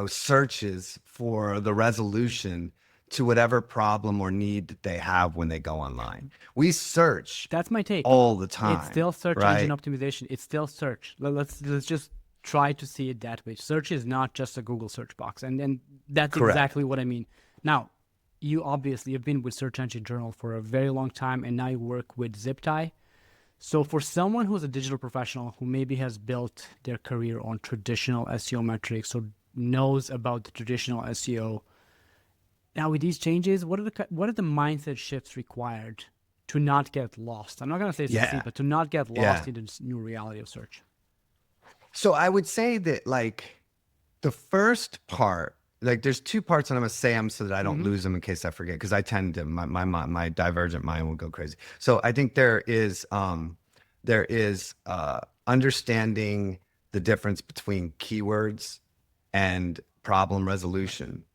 searches for the resolution to whatever problem or need that they have when they go online. We search that's my take. all the It's time, still search engine right? optimization. It's still search. Let's just try to see it that way. Search is not just a Google search box, and that's Correct. exactly what I mean. Now, you obviously have been with Search Engine Journal for a very long time, and now you work with ZipTie. So for someone who's a digital professional who maybe has built their career on traditional SEO metrics or knows about the traditional SEO, now with these changes, what are the mindset shifts required to not get lost? I'm not gonna say succeed, Yeah. but to not get Yeah. lost in this new reality of search. So I would say that like the first part, like there's two parts, and I'm gonna say them so that I don't Mm-hmm. lose them in case I forget, because I tend to my divergent mind will go crazy. So I think there is understanding the difference between keywords and problem Right. resolution.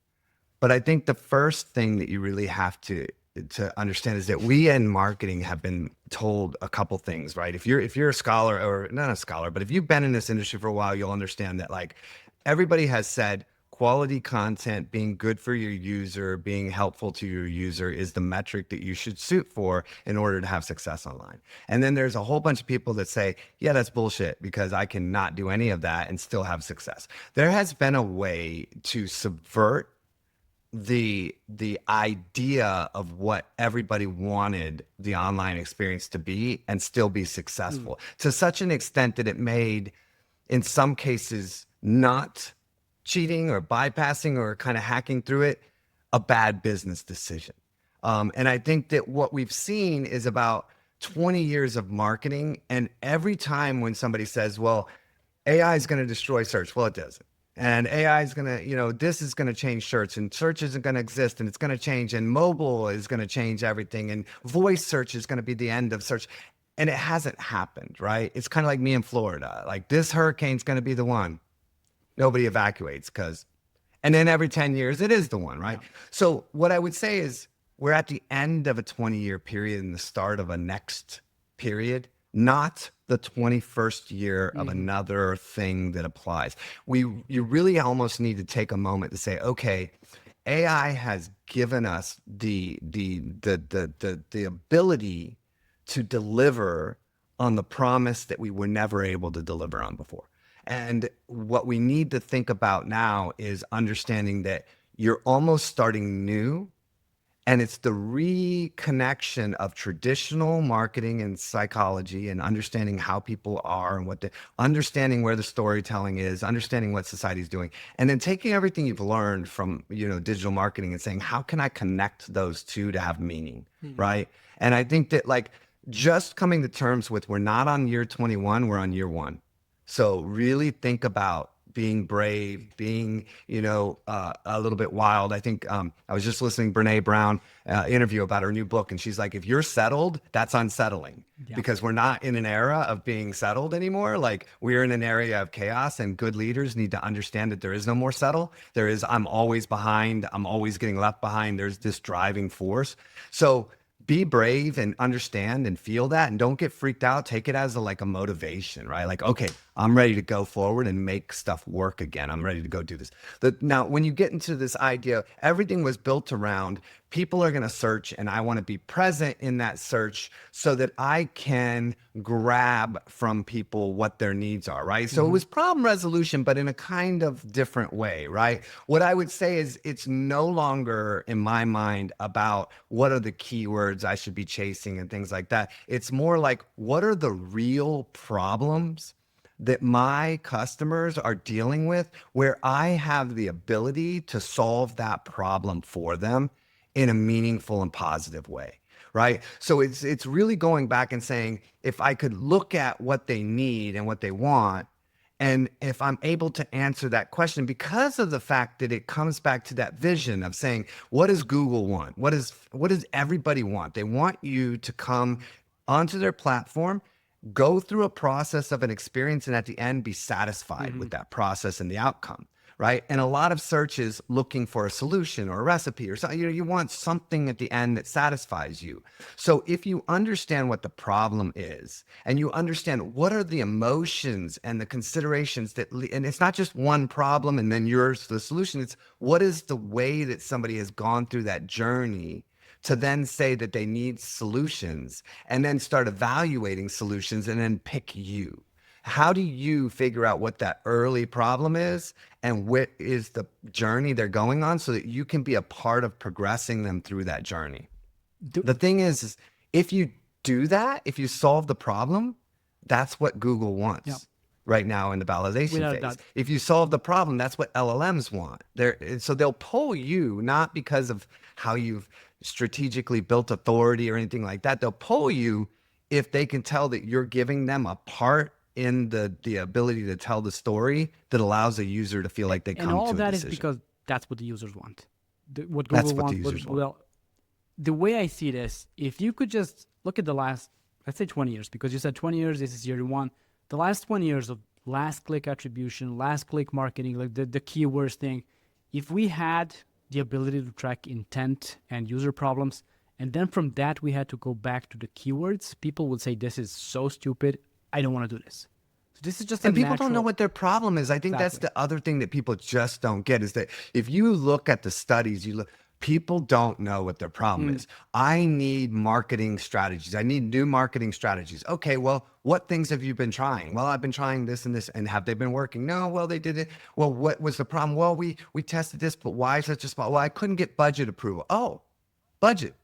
But I think the first thing that you really have to understand is that we in marketing have been told a couple things, right? If you're a scholar, or not a scholar, but if you've been in this industry for a while, you'll understand that like everybody has said quality content, being good for your user, being helpful to your user is the metric that you should shoot for in order to have success online. And then there's a whole bunch of people that say, yeah, that's bullshit because I cannot do any of that and still have success. There has been a way to subvert the idea of what everybody wanted the online experience to be and still be Mm. successful to such an extent that it made in some cases not cheating or bypassing or kind of hacking through it a bad business decision. And I think that what we've seen is about 20 years of marketing, and every time when somebody says, well, AI is going to destroy search. Well, it doesn't. And AI is going to, this is going to change search, and search isn't going to exist, and it's going to change, and mobile is going to change everything, and voice search is going to be the end of search. And it hasn't happened, right? It's kind of like me in Florida. Like this hurricane's going to be the one. Nobody evacuates because, and then every 10 years, it is the one, right? Yeah. So, what I would say is we're at the end of a 20-year period and the start of a next period, not the 21st year of Mm-hmm. another thing that applies. You really almost need to take a moment to say, okay, AI has given us the ability to deliver on the promise that we were never able to deliver on before. And what we need to think about now is understanding that you're almost starting new, and it's the reconnection of traditional marketing and psychology and understanding how people are and understanding where the storytelling is, understanding what society's doing, and then taking everything you've learned from, digital marketing and saying, how can I connect those two to have meaning, Mm-hmm. right? And I think that like just coming to terms with we're not on year 21, we're on year one. So really think about being brave, being, a little bit wild. I think I was just listening to Brene Brown interview about her new book, and she's like, if you're settled, that's unsettling Yeah. because we're not in an era of being settled anymore. Like we're in an area of chaos, and good leaders need to understand that there is no more settle. There is, I'm always behind. I'm always getting left behind. There's this driving force. So be brave and understand and feel that, and don't get freaked out. Take it as like a motivation, right? Like, okay, I'm ready to go forward and make stuff work again. I'm ready to go do this. Now, when you get into this idea, everything was built around people are going to search, and I want to be present in that search so that I can grab from people what their needs are, right? So it was problem resolution, but in a kind of different way, right? What I would say is it's no longer, in my mind, about what are the keywords I should be chasing and things like that. It's more like, what are the real problems that my customers are dealing with where I have the ability to solve that problem for them in a meaningful and positive way, right? So it's really going back and saying, if I could look at what they need and what they want, and if I'm able to answer that question, because of the fact that it comes back to that vision of saying, what does Google want? What does everybody want? They want you to come onto their platform, go through a process of an experience, and at the end be satisfied with that process and the outcome, right? And a lot of search is looking for a solution or a recipe or something. You want something at the end that satisfies you. So if you understand what the problem is, and you understand what are the emotions and the considerations and it's not just one problem and then yours the solution. It's what is the way that somebody has gone through that journey to then say that they need solutions, and then start evaluating solutions, and then pick you. How do you figure out what that early problem is and what is the journey they're going on so that you can be a part of progressing them through that journey? Do, The thing is if you do that, if you solve the problem, that's what Google yeah, wants right now in the validation without a phase. doubt. If you solve the problem, that's what LLMs want. So they'll pull you not because of how you've strategically built authority or anything like that. They'll pull you if they can tell that you're giving them a part in the ability to tell the story that allows a user to feel like they And come all to a that is decision. because that's what the users want. What That's Google what the wants, users want. well, the way I see this, if you could just look at the last, let's say 20 years, because you said 20 years, this is year one. The last 20 years of last click attribution, last click marketing, like the keywords thing, if we had the ability to track intent and user problems, and then from that we had to go back to the keywords, people would say, this is so stupid. I don't want to do this. So this is just a And people don't know natural, what their problem is. I think that's exactly. the other thing that people just don't get is that if you look at the studies, people don't know what their problem is. I need marketing strategies. I need new marketing strategies. Okay, well, what things have you been trying? Well, I've been trying this and this, and have they been working? No, well, they did it. Well, what was the problem? Well, we tested this, but why is it just small? Well, I couldn't get budget approval. Oh, budget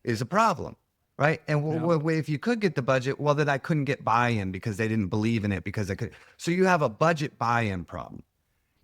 is a problem, right? And Yeah. if you could get the budget, well, then I couldn't get buy-in because they didn't believe in it because I could. So you have a budget buy-in problem.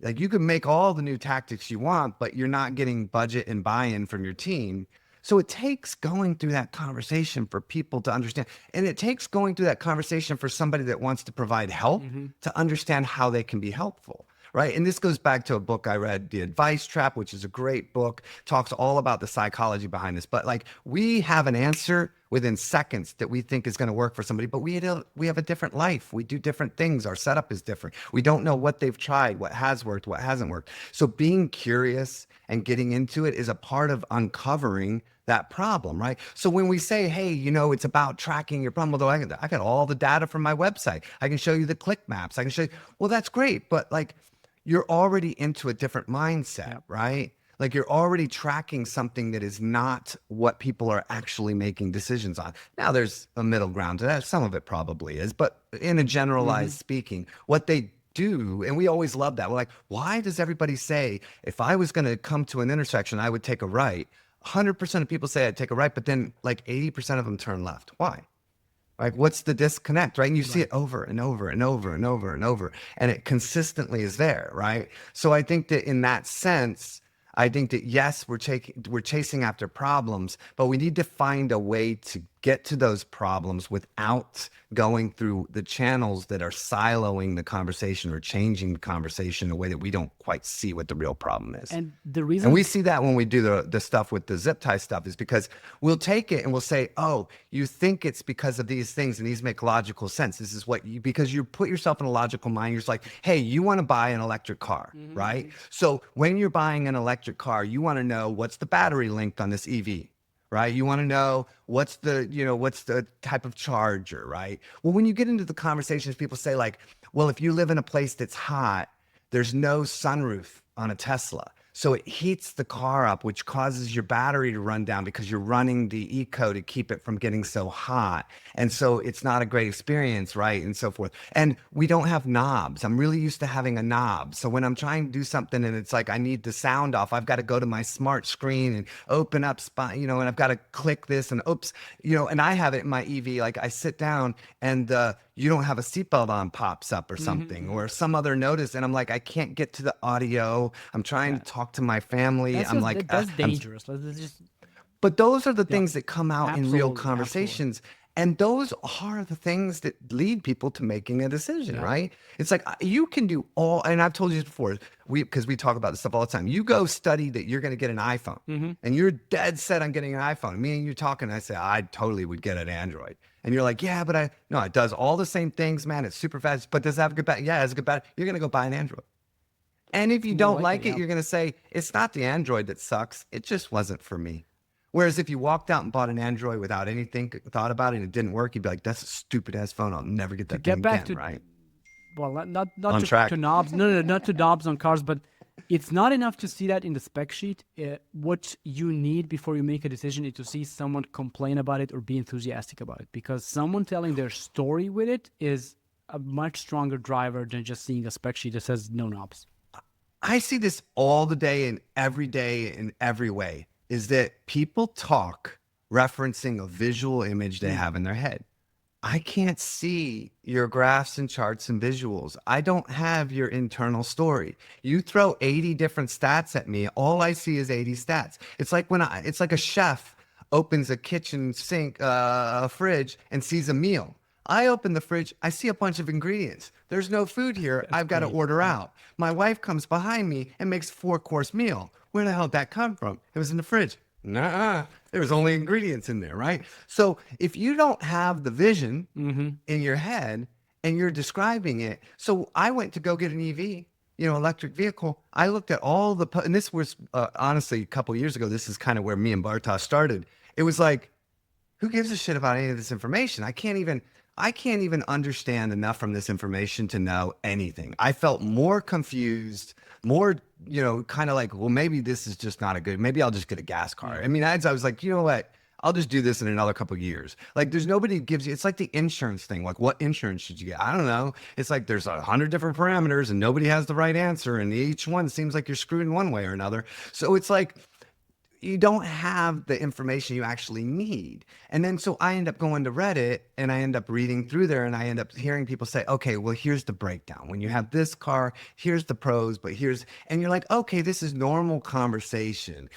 Like you can make all the new tactics you want, but you're not getting budget and buy-in from your team. So it takes going through that conversation for people to understand. And it takes going through that conversation for somebody that wants to provide help to understand how they can be helpful. Right. And this goes back to a book I read, The Advice Trap, which is a great book, talks all about the psychology behind this. But like we have an answer within seconds that we think is going to work for somebody, but we have a different life. We do different things. Our setup is different. We don't know what they've tried, what has worked, what hasn't worked. So being curious and getting into it is a part of uncovering that problem, right? So when we say, hey, it's about tracking your problem, although I got all the data from my website. I can show you the click maps. I can show you, well, that's great. But like, you're already into a different mindset, Yeah. right? Like you're already tracking something that is not what people are actually making decisions on. Now there's a middle ground to that. Some of it probably is, but in a generalized speaking, what they do, and we always love that. We're like, why does everybody say if I was going to come to an intersection, I would take a right? 100% of people say I'd take a right, but then like 80% of them turn left. Why? Like, what's the disconnect, right? And you see Right. it over and over and over and over and over, and it consistently is there, right? So I think that in that sense, I think that yes, we're chasing after problems, but we need to find a way to get to those problems without going through the channels that are siloing the conversation or changing the conversation in a way that we don't quite see what the real problem is. And the And we reason, see that when we do the stuff with the zip tie stuff is because we'll take it and we'll say, oh, you think it's because of these things and these make logical sense. This is what you, because you put yourself in a logical mind. You're just like, hey, you want to buy an electric car, right? So when you're buying an electric car, you want to know what's the battery length on this EV, right? You want to know what's the, what's the type of charger, right? Well, when you get into the conversations, people say like, well, if you live in a place that's hot, there's no sunroof on a Tesla. So it heats the car up, which causes your battery to run down because you're running the eco to keep it from getting so hot. And so it's not a great experience, right? And so forth. And we don't have knobs. I'm really used to having a knob. So when I'm trying to do something and it's like I need the sound off, I've got to go to my smart screen and open up spot, and I've got to click this and oops, and I have it in my EV. Like I sit down and you don't have a seatbelt on pops up or something or some other notice. And I'm like, I can't get to the audio. I'm trying to talk to my family. that's I'm just, like, that's I'm, dangerous. Let's just, but those are the yeah, things that come out in real absolutely, absolutely. conversations. And those are the things that lead people to making a decision, Yeah. right? It's like you can do all, and I've told you this before, because we talk about this stuff all the time. You go study that you're going to get an iPhone and you're dead set on getting an iPhone. Me and you talking, I say, I totally would get an Android. And you're like, yeah, but no, it does all the same things, man. It's super fast, but does it have a good battery? Yeah, it has a good battery. You're going to go buy an Android. And if you More don't likely, like it, yeah. you're going to say, it's not the Android that sucks. It just wasn't for me. Whereas if you walked out and bought an Android without anything thought about it and it didn't work, you'd be like, that's a stupid ass phone. I'll never get To that thing get back again, to, right? well, not On to track. knobs, no, not to knobs on cars, but it's not enough to see that in the spec sheet. What you need before you make a decision is to see someone complain about it or be enthusiastic about it, because someone telling their story with it is a much stronger driver than just seeing a spec sheet that says no knobs. I see this all the day in every way is that people talk referencing a visual image they have in their head. I can't see your graphs and charts and visuals. I don't have your internal story. You throw 80 different stats at me. All I see is 80 stats. It's like it's like a chef opens a kitchen sink, a fridge and sees a meal. I open the fridge, I see a bunch of ingredients. There's no food here. That's I've got to great. order Yeah. out. My wife comes behind me and makes a 4-course meal. Where the hell did that come from? It was in the fridge. Nuh-uh. There was only ingredients in there, right? So if you don't have the vision in your head and you're describing it, so I went to go get an EV, electric vehicle. I looked at all the, and this was honestly a couple years ago. This is kind of where me and Bartosz started. It was like, who gives a shit about any of this information? I can't even understand enough from this information to know anything. I felt more confused, more, kind of like, well, maybe this is just not a good, maybe I'll just get a gas car. I mean, I was like, you know what? I'll just do this in another couple of years. Like there's nobody who gives you, it's like the insurance thing. Like what insurance should you get? I don't know. It's like there's 100 different parameters and nobody has the right answer. And each one seems like you're screwed in one way or another. So it's like, you don't have the information you actually need. And then so I end up going to Reddit and I end up reading through there and I end up hearing people say, okay, well, here's the breakdown. When you have this car, here's the pros, but and you're like, okay, this is normal conversation.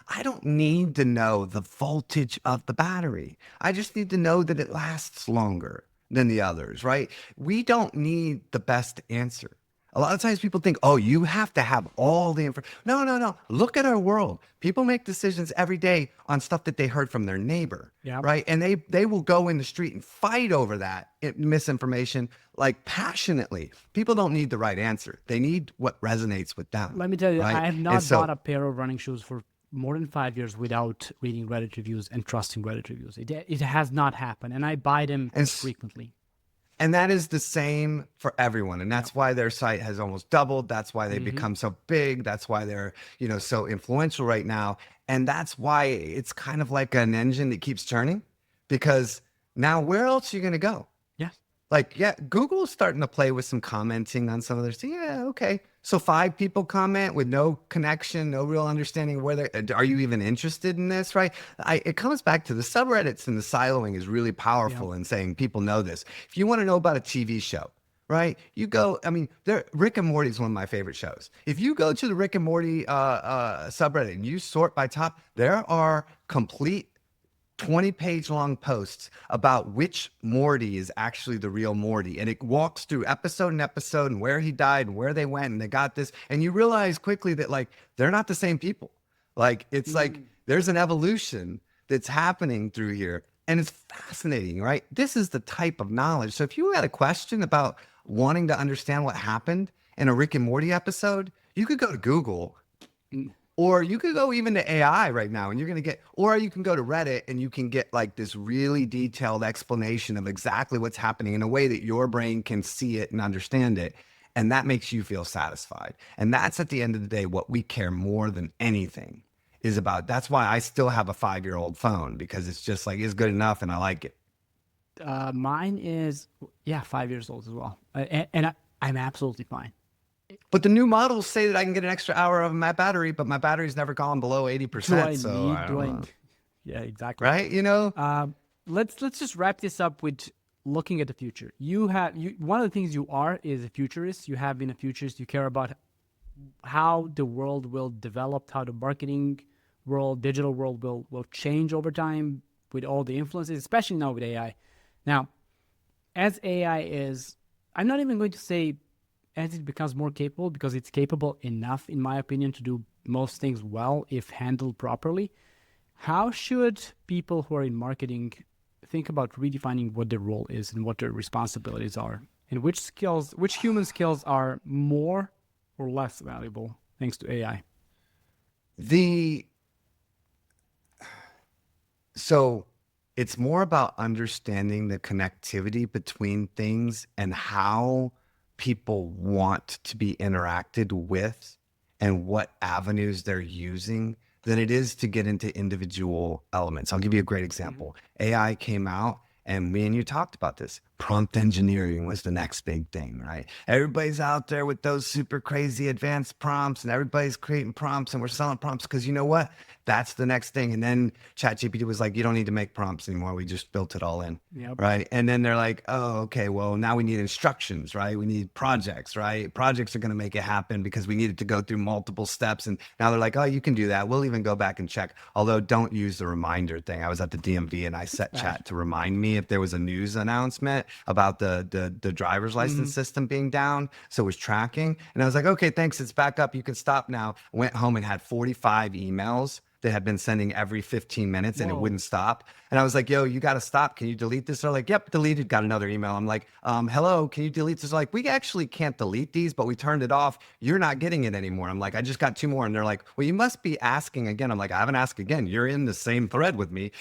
I don't need to know the voltage of the battery. I just need to know that it lasts longer than the others, right? We don't need the best answer. A lot of times people think, oh, you have to have all the information. No, no, no. Look at our world. People make decisions every day on stuff that they heard from their neighbor, Yeah. right? And they will go in the street and fight over that misinformation like passionately. People don't need the right answer. They need what resonates with them, Let me tell you, right? I have And not bought so, a pair of running shoes for more than 5 years without reading Reddit reviews and trusting Reddit reviews. It has not happened, and I buy them and frequently. And that is the same for everyone. And that's why their site has almost doubled. That's why they become so big. That's why they're, so influential right now. And that's why it's kind of like an engine that keeps turning because now where else are you going to go? Yeah. Like, yeah, Google's starting to play with some commenting on some of their stuff. Yeah, okay. So 5 people comment with no connection, no real understanding where are you even interested in this, right? It comes back to the subreddits and the siloing is really powerful in saying people know this. If you want to know about a TV show, right? You go, I mean, Rick and Morty is one of my favorite shows. If you go to the Rick and Morty subreddit and you sort by top, there are complete 20-page long posts about which Morty is actually the real Morty. And it walks through episode and episode and where he died and where they went and they got this. And you realize quickly that like they're not the same people. Like it's like there's an evolution that's happening through here. And it's fascinating, right? This is the type of knowledge. So if you had a question about wanting to understand what happened in a Rick and Morty episode, you could go to Google. Or you could go even to AI right now and you're going to get, or you can go to Reddit and you can get like this really detailed explanation of exactly what's happening in a way that your brain can see it and understand it. And that makes you feel satisfied. And that's at the end of the day, what we care more than anything is about. That's why I still have a 5-year-old phone, because it's just like, it's good enough and I like it. Mine is, 5 years old as well. I'm absolutely fine. But the new models say that I can get an extra hour of my battery, but my battery's never gone below 80%. So I don't know. Yeah, exactly. Right? Let's just wrap this up with looking at the future. One of the things you are is a futurist. You have been a futurist. You care about how the world will develop, how the marketing world, digital world will change over time with all the influences, especially now with AI. Now, as AI is, I'm not even going to say as it becomes more capable, because it's capable enough, in my opinion, to do most things well if handled properly. How should people who are in marketing think about redefining what their role is and what their responsibilities are, and which human skills are more or less valuable thanks to AI? So it's more about understanding the connectivity between things and how people want to be interacted with and what avenues they're using than it is to get into individual elements. I'll give you a great example. AI came out and me and you talked about this. Prompt engineering was the next big thing, right? Everybody's out there with those super crazy advanced prompts and everybody's creating prompts and we're selling prompts because you know what? That's the next thing. And then ChatGPT was like, you don't need to make prompts anymore. We just built it all in. Yep. Right. And then they're like, oh, okay, well, now we need instructions, right? We need projects, right? Projects are going to make it happen because we needed to go through multiple steps. And now they're like, oh, you can do that. We'll even go back and check. Although don't use the reminder thing. I was at the DMV and I set chat to remind me if there was a news announcement about the driver's license system being down. So it was tracking. And I was like, okay, thanks. It's back up. You can stop now. Went home and had 45 emails that had been sending every 15 minutes and it wouldn't stop. And I was like, yo, you got to stop. Can you delete this? They're like, yep, deleted. Got another email. I'm like, hello, can you delete this? They're like, we actually can't delete these, but we turned it off. You're not getting it anymore. I'm like, I just got 2 more. And they're like, well, you must be asking again. I'm like, I haven't asked again. You're in the same thread with me,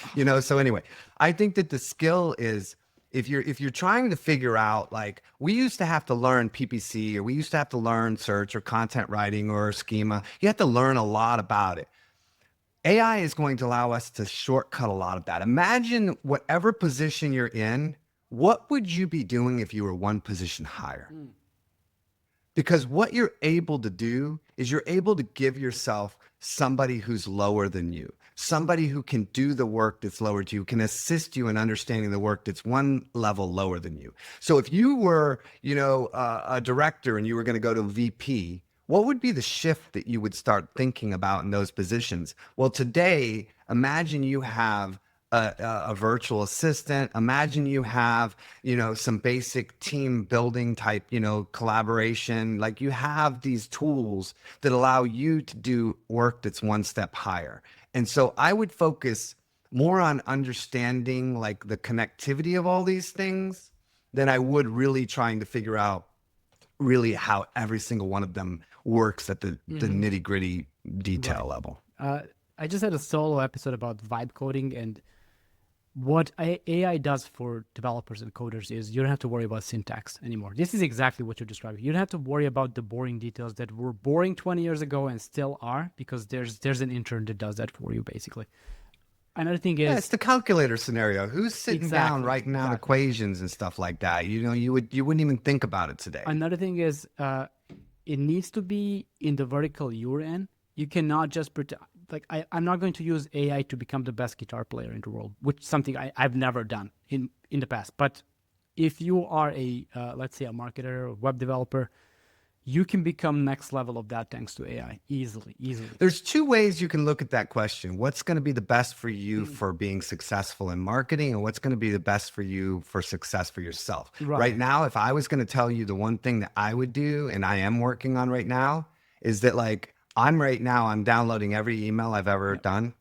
So anyway, I think that the skill is, if you're trying to figure out, like, we used to have to learn PPC, or we used to have to learn search or content writing or schema. You have to learn a lot about it. AI is going to allow us to shortcut a lot of that. Imagine whatever position you're in, what would you be doing if you were one position higher? Because what you're able to do is you're able to give yourself somebody who's lower than you, somebody who can do the work that's lower to you, can assist you in understanding the work that's one level lower than you. So if you were, a director and you were going to go to VP, what would be the shift that you would start thinking about in those positions? Well, today, imagine you have a virtual assistant. Imagine you have, some basic team building type, collaboration. Like, you have these tools that allow you to do work that's one step higher. And so I would focus more on understanding like the connectivity of all these things than I would really trying to figure out really how every single one of them works at the nitty gritty detail level. I just had a solo episode about vibe coding, and what AI does for developers and coders is you don't have to worry about syntax anymore. This is exactly what you're describing. You don't have to worry about the boring details that were boring 20 years ago and still are, because there's an intern that does that for you, basically. Another thing is, it's the calculator scenario. Who's sitting down writing out equations and stuff like that? You wouldn't even think about it today. Another thing is, it needs to be in the vertical you're in. You cannot just pretend. Like, I'm not going to use AI to become the best guitar player in the world, which is something I've never done in the past. But if you are let's say a marketer or web developer, You can become next level of that thanks to AI easily, easily. There's two ways you can look at that question. What's going to be the best for you Mm. for being successful in marketing, and what's going to be the best for you for success for yourself? Right Right. now, if I was going to tell you the one thing that I would do, and I am working on right now, is that like I'm downloading every email I've ever Yep. done.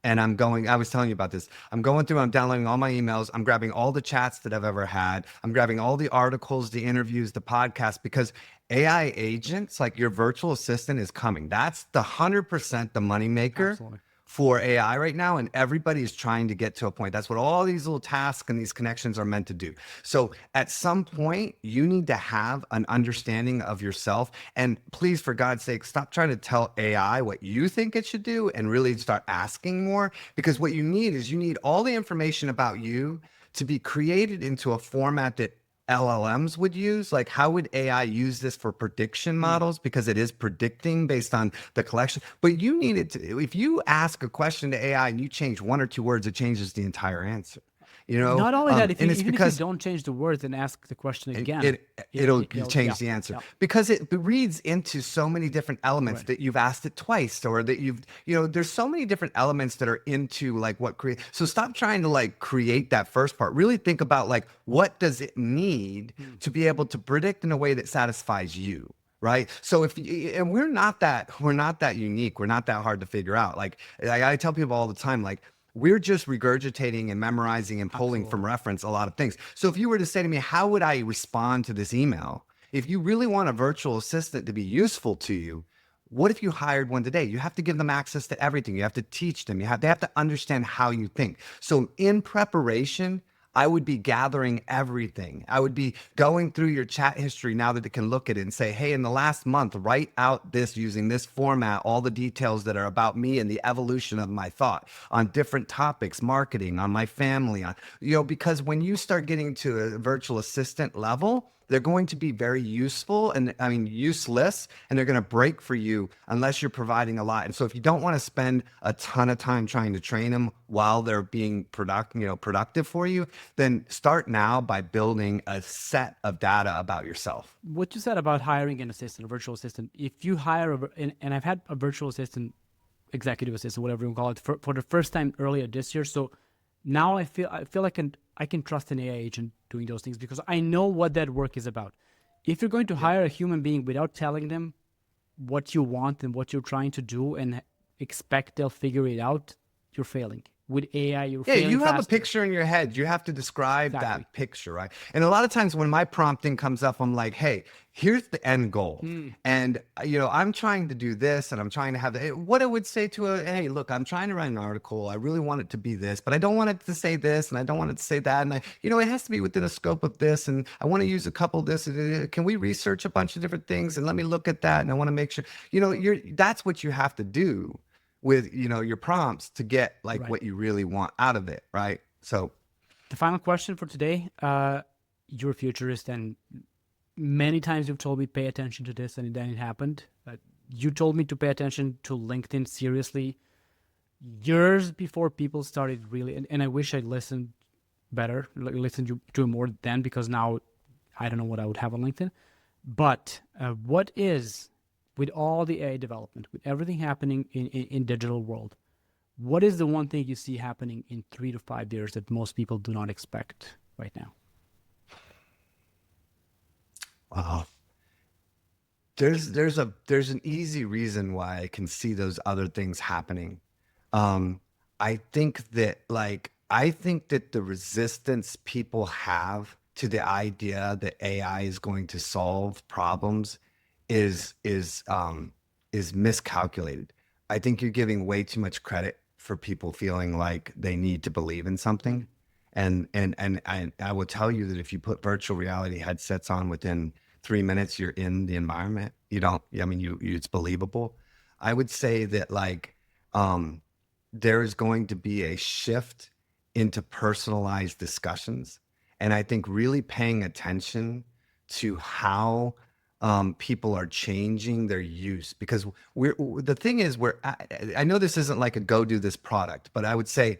And I was telling you about this. I'm going through, I'm downloading all my emails. I'm grabbing all the chats that I've ever had. I'm grabbing all the articles, the interviews, the podcasts, because AI agents, like your virtual assistant, is coming. That's the 100% the moneymaker Absolutely. for AI right now. And everybody is trying to get to a point. That's what all these little tasks and these connections are meant to do. So at some point, you need to have an understanding of yourself. And please, for God's sake, stop trying to tell AI what you think it should do and really start asking more. Because what you need all the information about you to be created into a format that LLMs would use. Like, how would AI use this for prediction Mm. models? Because it is predicting based on the collection. But you need it to, if you ask a question to AI and you change one or two words, it changes the entire answer, you know? Not only that, if you And it's even if you because don't change the words and ask the question it, again, it it'll it'll, change yeah, the answer yeah, because it reads into so many different elements right. that you've asked it twice or that there's so many different elements that are into like what create. So stop trying to like create that first part. Really think about like what does it need Mm. to be able to predict in a way that satisfies you. Right. So and we're not that unique. We're not that hard to figure out. Like I tell people all the time, like we're just regurgitating and memorizing and pulling Absolutely. from reference a lot of things. So if you were to say to me, how would I respond to this email? If you really want a virtual assistant to be useful to you, what if you hired one today? You have to give them access to everything. You have to teach them. They have to understand how you think. So in preparation, I would be gathering everything. I would be going through your chat history now that it can look at it and say, hey, in the last month, write out this using this format, all the details that are about me and the evolution of my thought on different topics, marketing, on my family, because when you start getting to a virtual assistant level, they're going to be very useful and I mean useless, and they're going to break for you unless you're providing a lot. And so if you don't want to spend a ton of time trying to train them while they're being productive for you, then start now by building a set of data about yourself. What you said about hiring an assistant, a virtual assistant, if you hire and I've had a virtual assistant, executive assistant, whatever you call it, for the first time earlier this year. So now I feel like I can trust an AI agent doing those things because I know what that work is about. If you're going to Yep. hire a human being without telling them what you want and what you're trying to do and expect they'll figure it out, you're failing. With AI, you're Yeah, failing you have a faster. picture in your head. You have to describe Exactly. that picture, right? And a lot of times when my prompting comes up, I'm like, hey, here's the end goal. Mm. And, I'm trying to do this and I'm trying to have what I would say to hey, look, I'm trying to write an article. I really want it to be this, but I don't want it to say this and I don't want it to say that. And it has to be within a scope of this. And I want to use a couple of this. Can we research a bunch of different things? And let me look at that. And I want to make sure, that's what you have to do with your prompts to get like Right. what you really want out of it, right? So The final question for today. You're a futurist, and many times you've told me pay attention to this, and then it happened. You told me to pay attention to LinkedIn seriously years before people started really, and I wish I listened better, listened to it more then, because now I don't know what I would have on LinkedIn. But what is, with all the AI development, with everything happening in digital world, what is the one thing you see happening in 3 to 5 years that most people do not expect right now? wow, there's an easy reason why I can see those other things happening. um I think that the resistance people have to the idea that AI is going to solve problems is is um is miscalculated. I think you're giving way too much credit for people feeling like they need to believe in Mm. something. And I will tell you that if you put virtual reality headsets on within 3 minutes, you're in the environment. You don't, I mean, it's believable. I would say that like, um, there is going to be a shift into personalized discussions. And I think really paying attention to how people are changing their use, because the thing is, I know this isn't like a go do this product, but I would say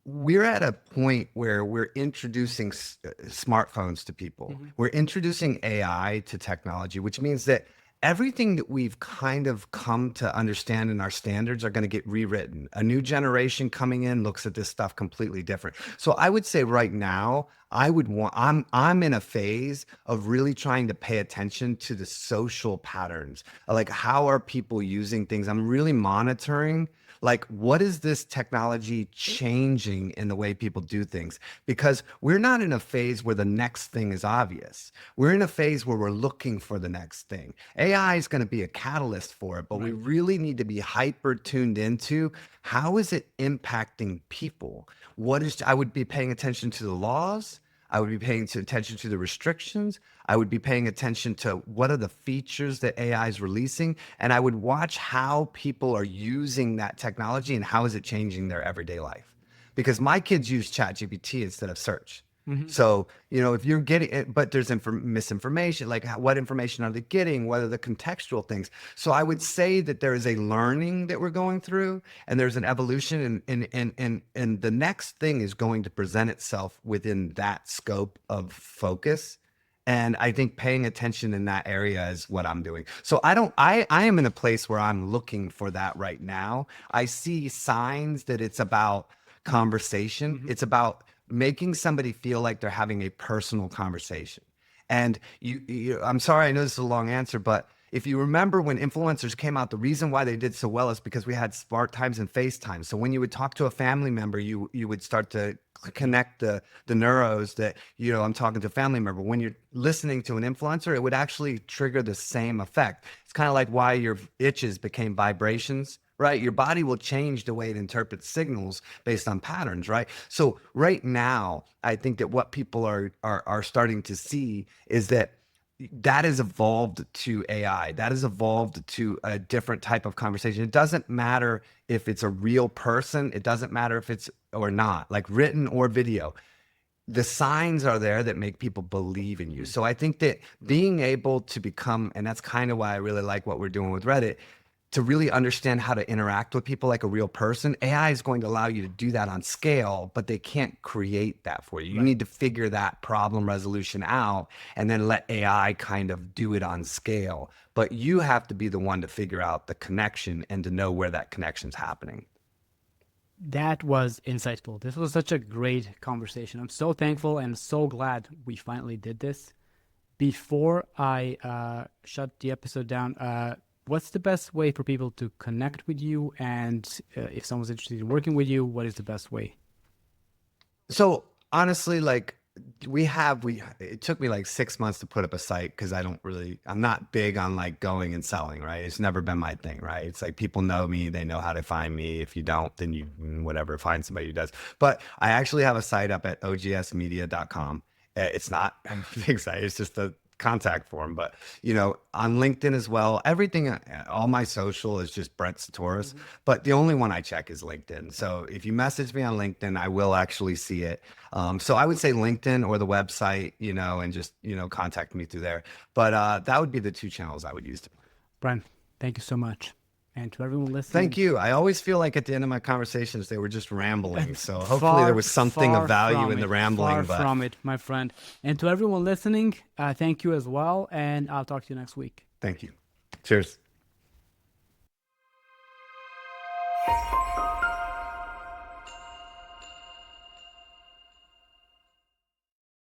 we're at a point where we're introducing smartphones to people. We're introducing AI to technology, which means that everything that we've kind of come to understand in our standards are going to get rewritten. A new generation coming in looks at this stuff completely different. So I would say right now, I'm in a phase of really trying to pay attention to the social patterns. Like, how are people using things? I'm really monitoring, like, what is this technology changing in the way people do things? Because we're not in a phase where the next thing is obvious. We're in a phase where we're looking for the next thing. AI is going to be a catalyst for it, but we Right. really need to be hyper tuned into how is it impacting people? I would be paying attention to the laws. I would be paying attention to the restrictions. I would be paying attention to what are the features that AI is releasing. And I would watch how people are using that technology and how is it changing their everyday life. Because my kids use ChatGPT instead of search. Hmm. So, if you're getting it, but there's misinformation, like what information are they getting? What are the contextual things? So I would say that there is a learning that we're going through and there's an evolution and the next thing is going to present itself within that scope of focus. And I think paying attention in that area is what I'm doing. So I am in a place where I'm looking for that right now. I see signs that it's about conversation. Hmm. It's about making somebody feel like they're having a personal conversation. And I'm sorry, I know this is a long answer, but if you remember when influencers came out, the reason why they did so well is because we had smart times and FaceTime. So when you would talk to a family member, you would start to connect the neuros that, I'm talking to a family member. When you're listening to an influencer, it would actually trigger the same effect. It's kind of like why your itches became vibrations, right? Your body will change the way it interprets signals based on patterns, right? So right now, I think that what people are starting to see is that has evolved to AI. That has evolved to a different type of conversation. It doesn't matter if it's a real person. It doesn't matter if it's or not, like written or video. The signs are there that make people believe in you. So I think that being able to become, and that's kind of why I really like what we're doing with Reddit, to really understand how to interact with people like a real person. AI is going to allow you to do that on scale, but they can't create that for you. You Right. need to figure that problem resolution out and then let AI kind of do it on scale. But you have to be the one to figure out the connection and to know where that connection's happening. That was insightful. This was such a great conversation. I'm so thankful and so glad we finally did this. Before I shut the episode down, what's the best way for people to connect with you? And if someone's interested in working with you, what is the best way? So honestly, like it took me like 6 months to put up a site because I'm not big on like going and selling, right? It's never been my thing, right? It's like people know me, they know how to find me. If you don't, then whatever, find somebody who does. But I actually have a site up at ogsmedia.com. It's not a big site, it's just a contact form, but on LinkedIn as well, everything, all my social is just Brent Csutoras, Mhm. but the only one I check is LinkedIn. So if you message me on LinkedIn, I will actually see it. So I would say LinkedIn or the website, and just, contact me through there. But that would be the two channels I would use. Brian, thank you so much. And to everyone Thank listening, you. I always feel like at the end of my conversations, they were just rambling. So hopefully there far, was something of value in the far rambling, but from it, my friend. And to everyone listening, thank you as well. And I'll talk to you next week. thank you. Cheers.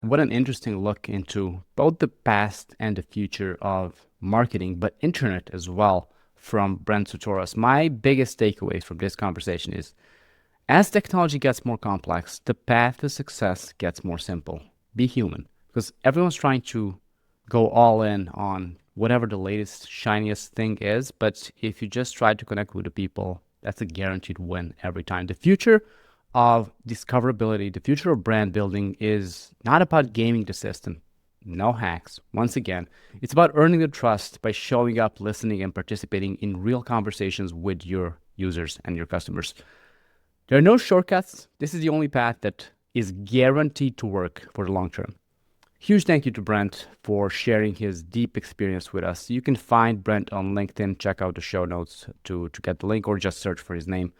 What an interesting look into both the past and the future of marketing, but internet as well from Brent Csutoras. My biggest takeaways from this conversation is as technology gets more complex, the path to success gets more simple. Be human, because everyone's trying to go all in on whatever the latest, shiniest thing is. But if you just try to connect with the people, that's a guaranteed win every time. The future of discoverability, the future of brand building is not about gaming the system. No hacks. Once again, it's about earning the trust by showing up, listening, and participating in real conversations with your users and your customers. There are no shortcuts. This is the only path that is guaranteed to work for the long term. Huge thank you to Brent for sharing his deep experience with us. You can find Brent on LinkedIn. Check out the show notes to get the link or just search for his name.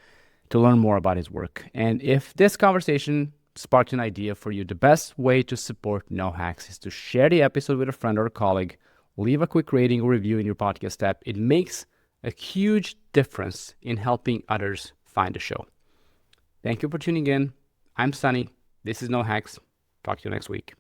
to learn more about his work. And if this conversation sparked an idea for you, the best way to support No Hacks is to share the episode with a friend or a colleague, leave a quick rating or review in your podcast app. It makes a huge difference in helping others find the show. Thank you for tuning in. I'm Sani. This is No Hacks. Talk to you next week.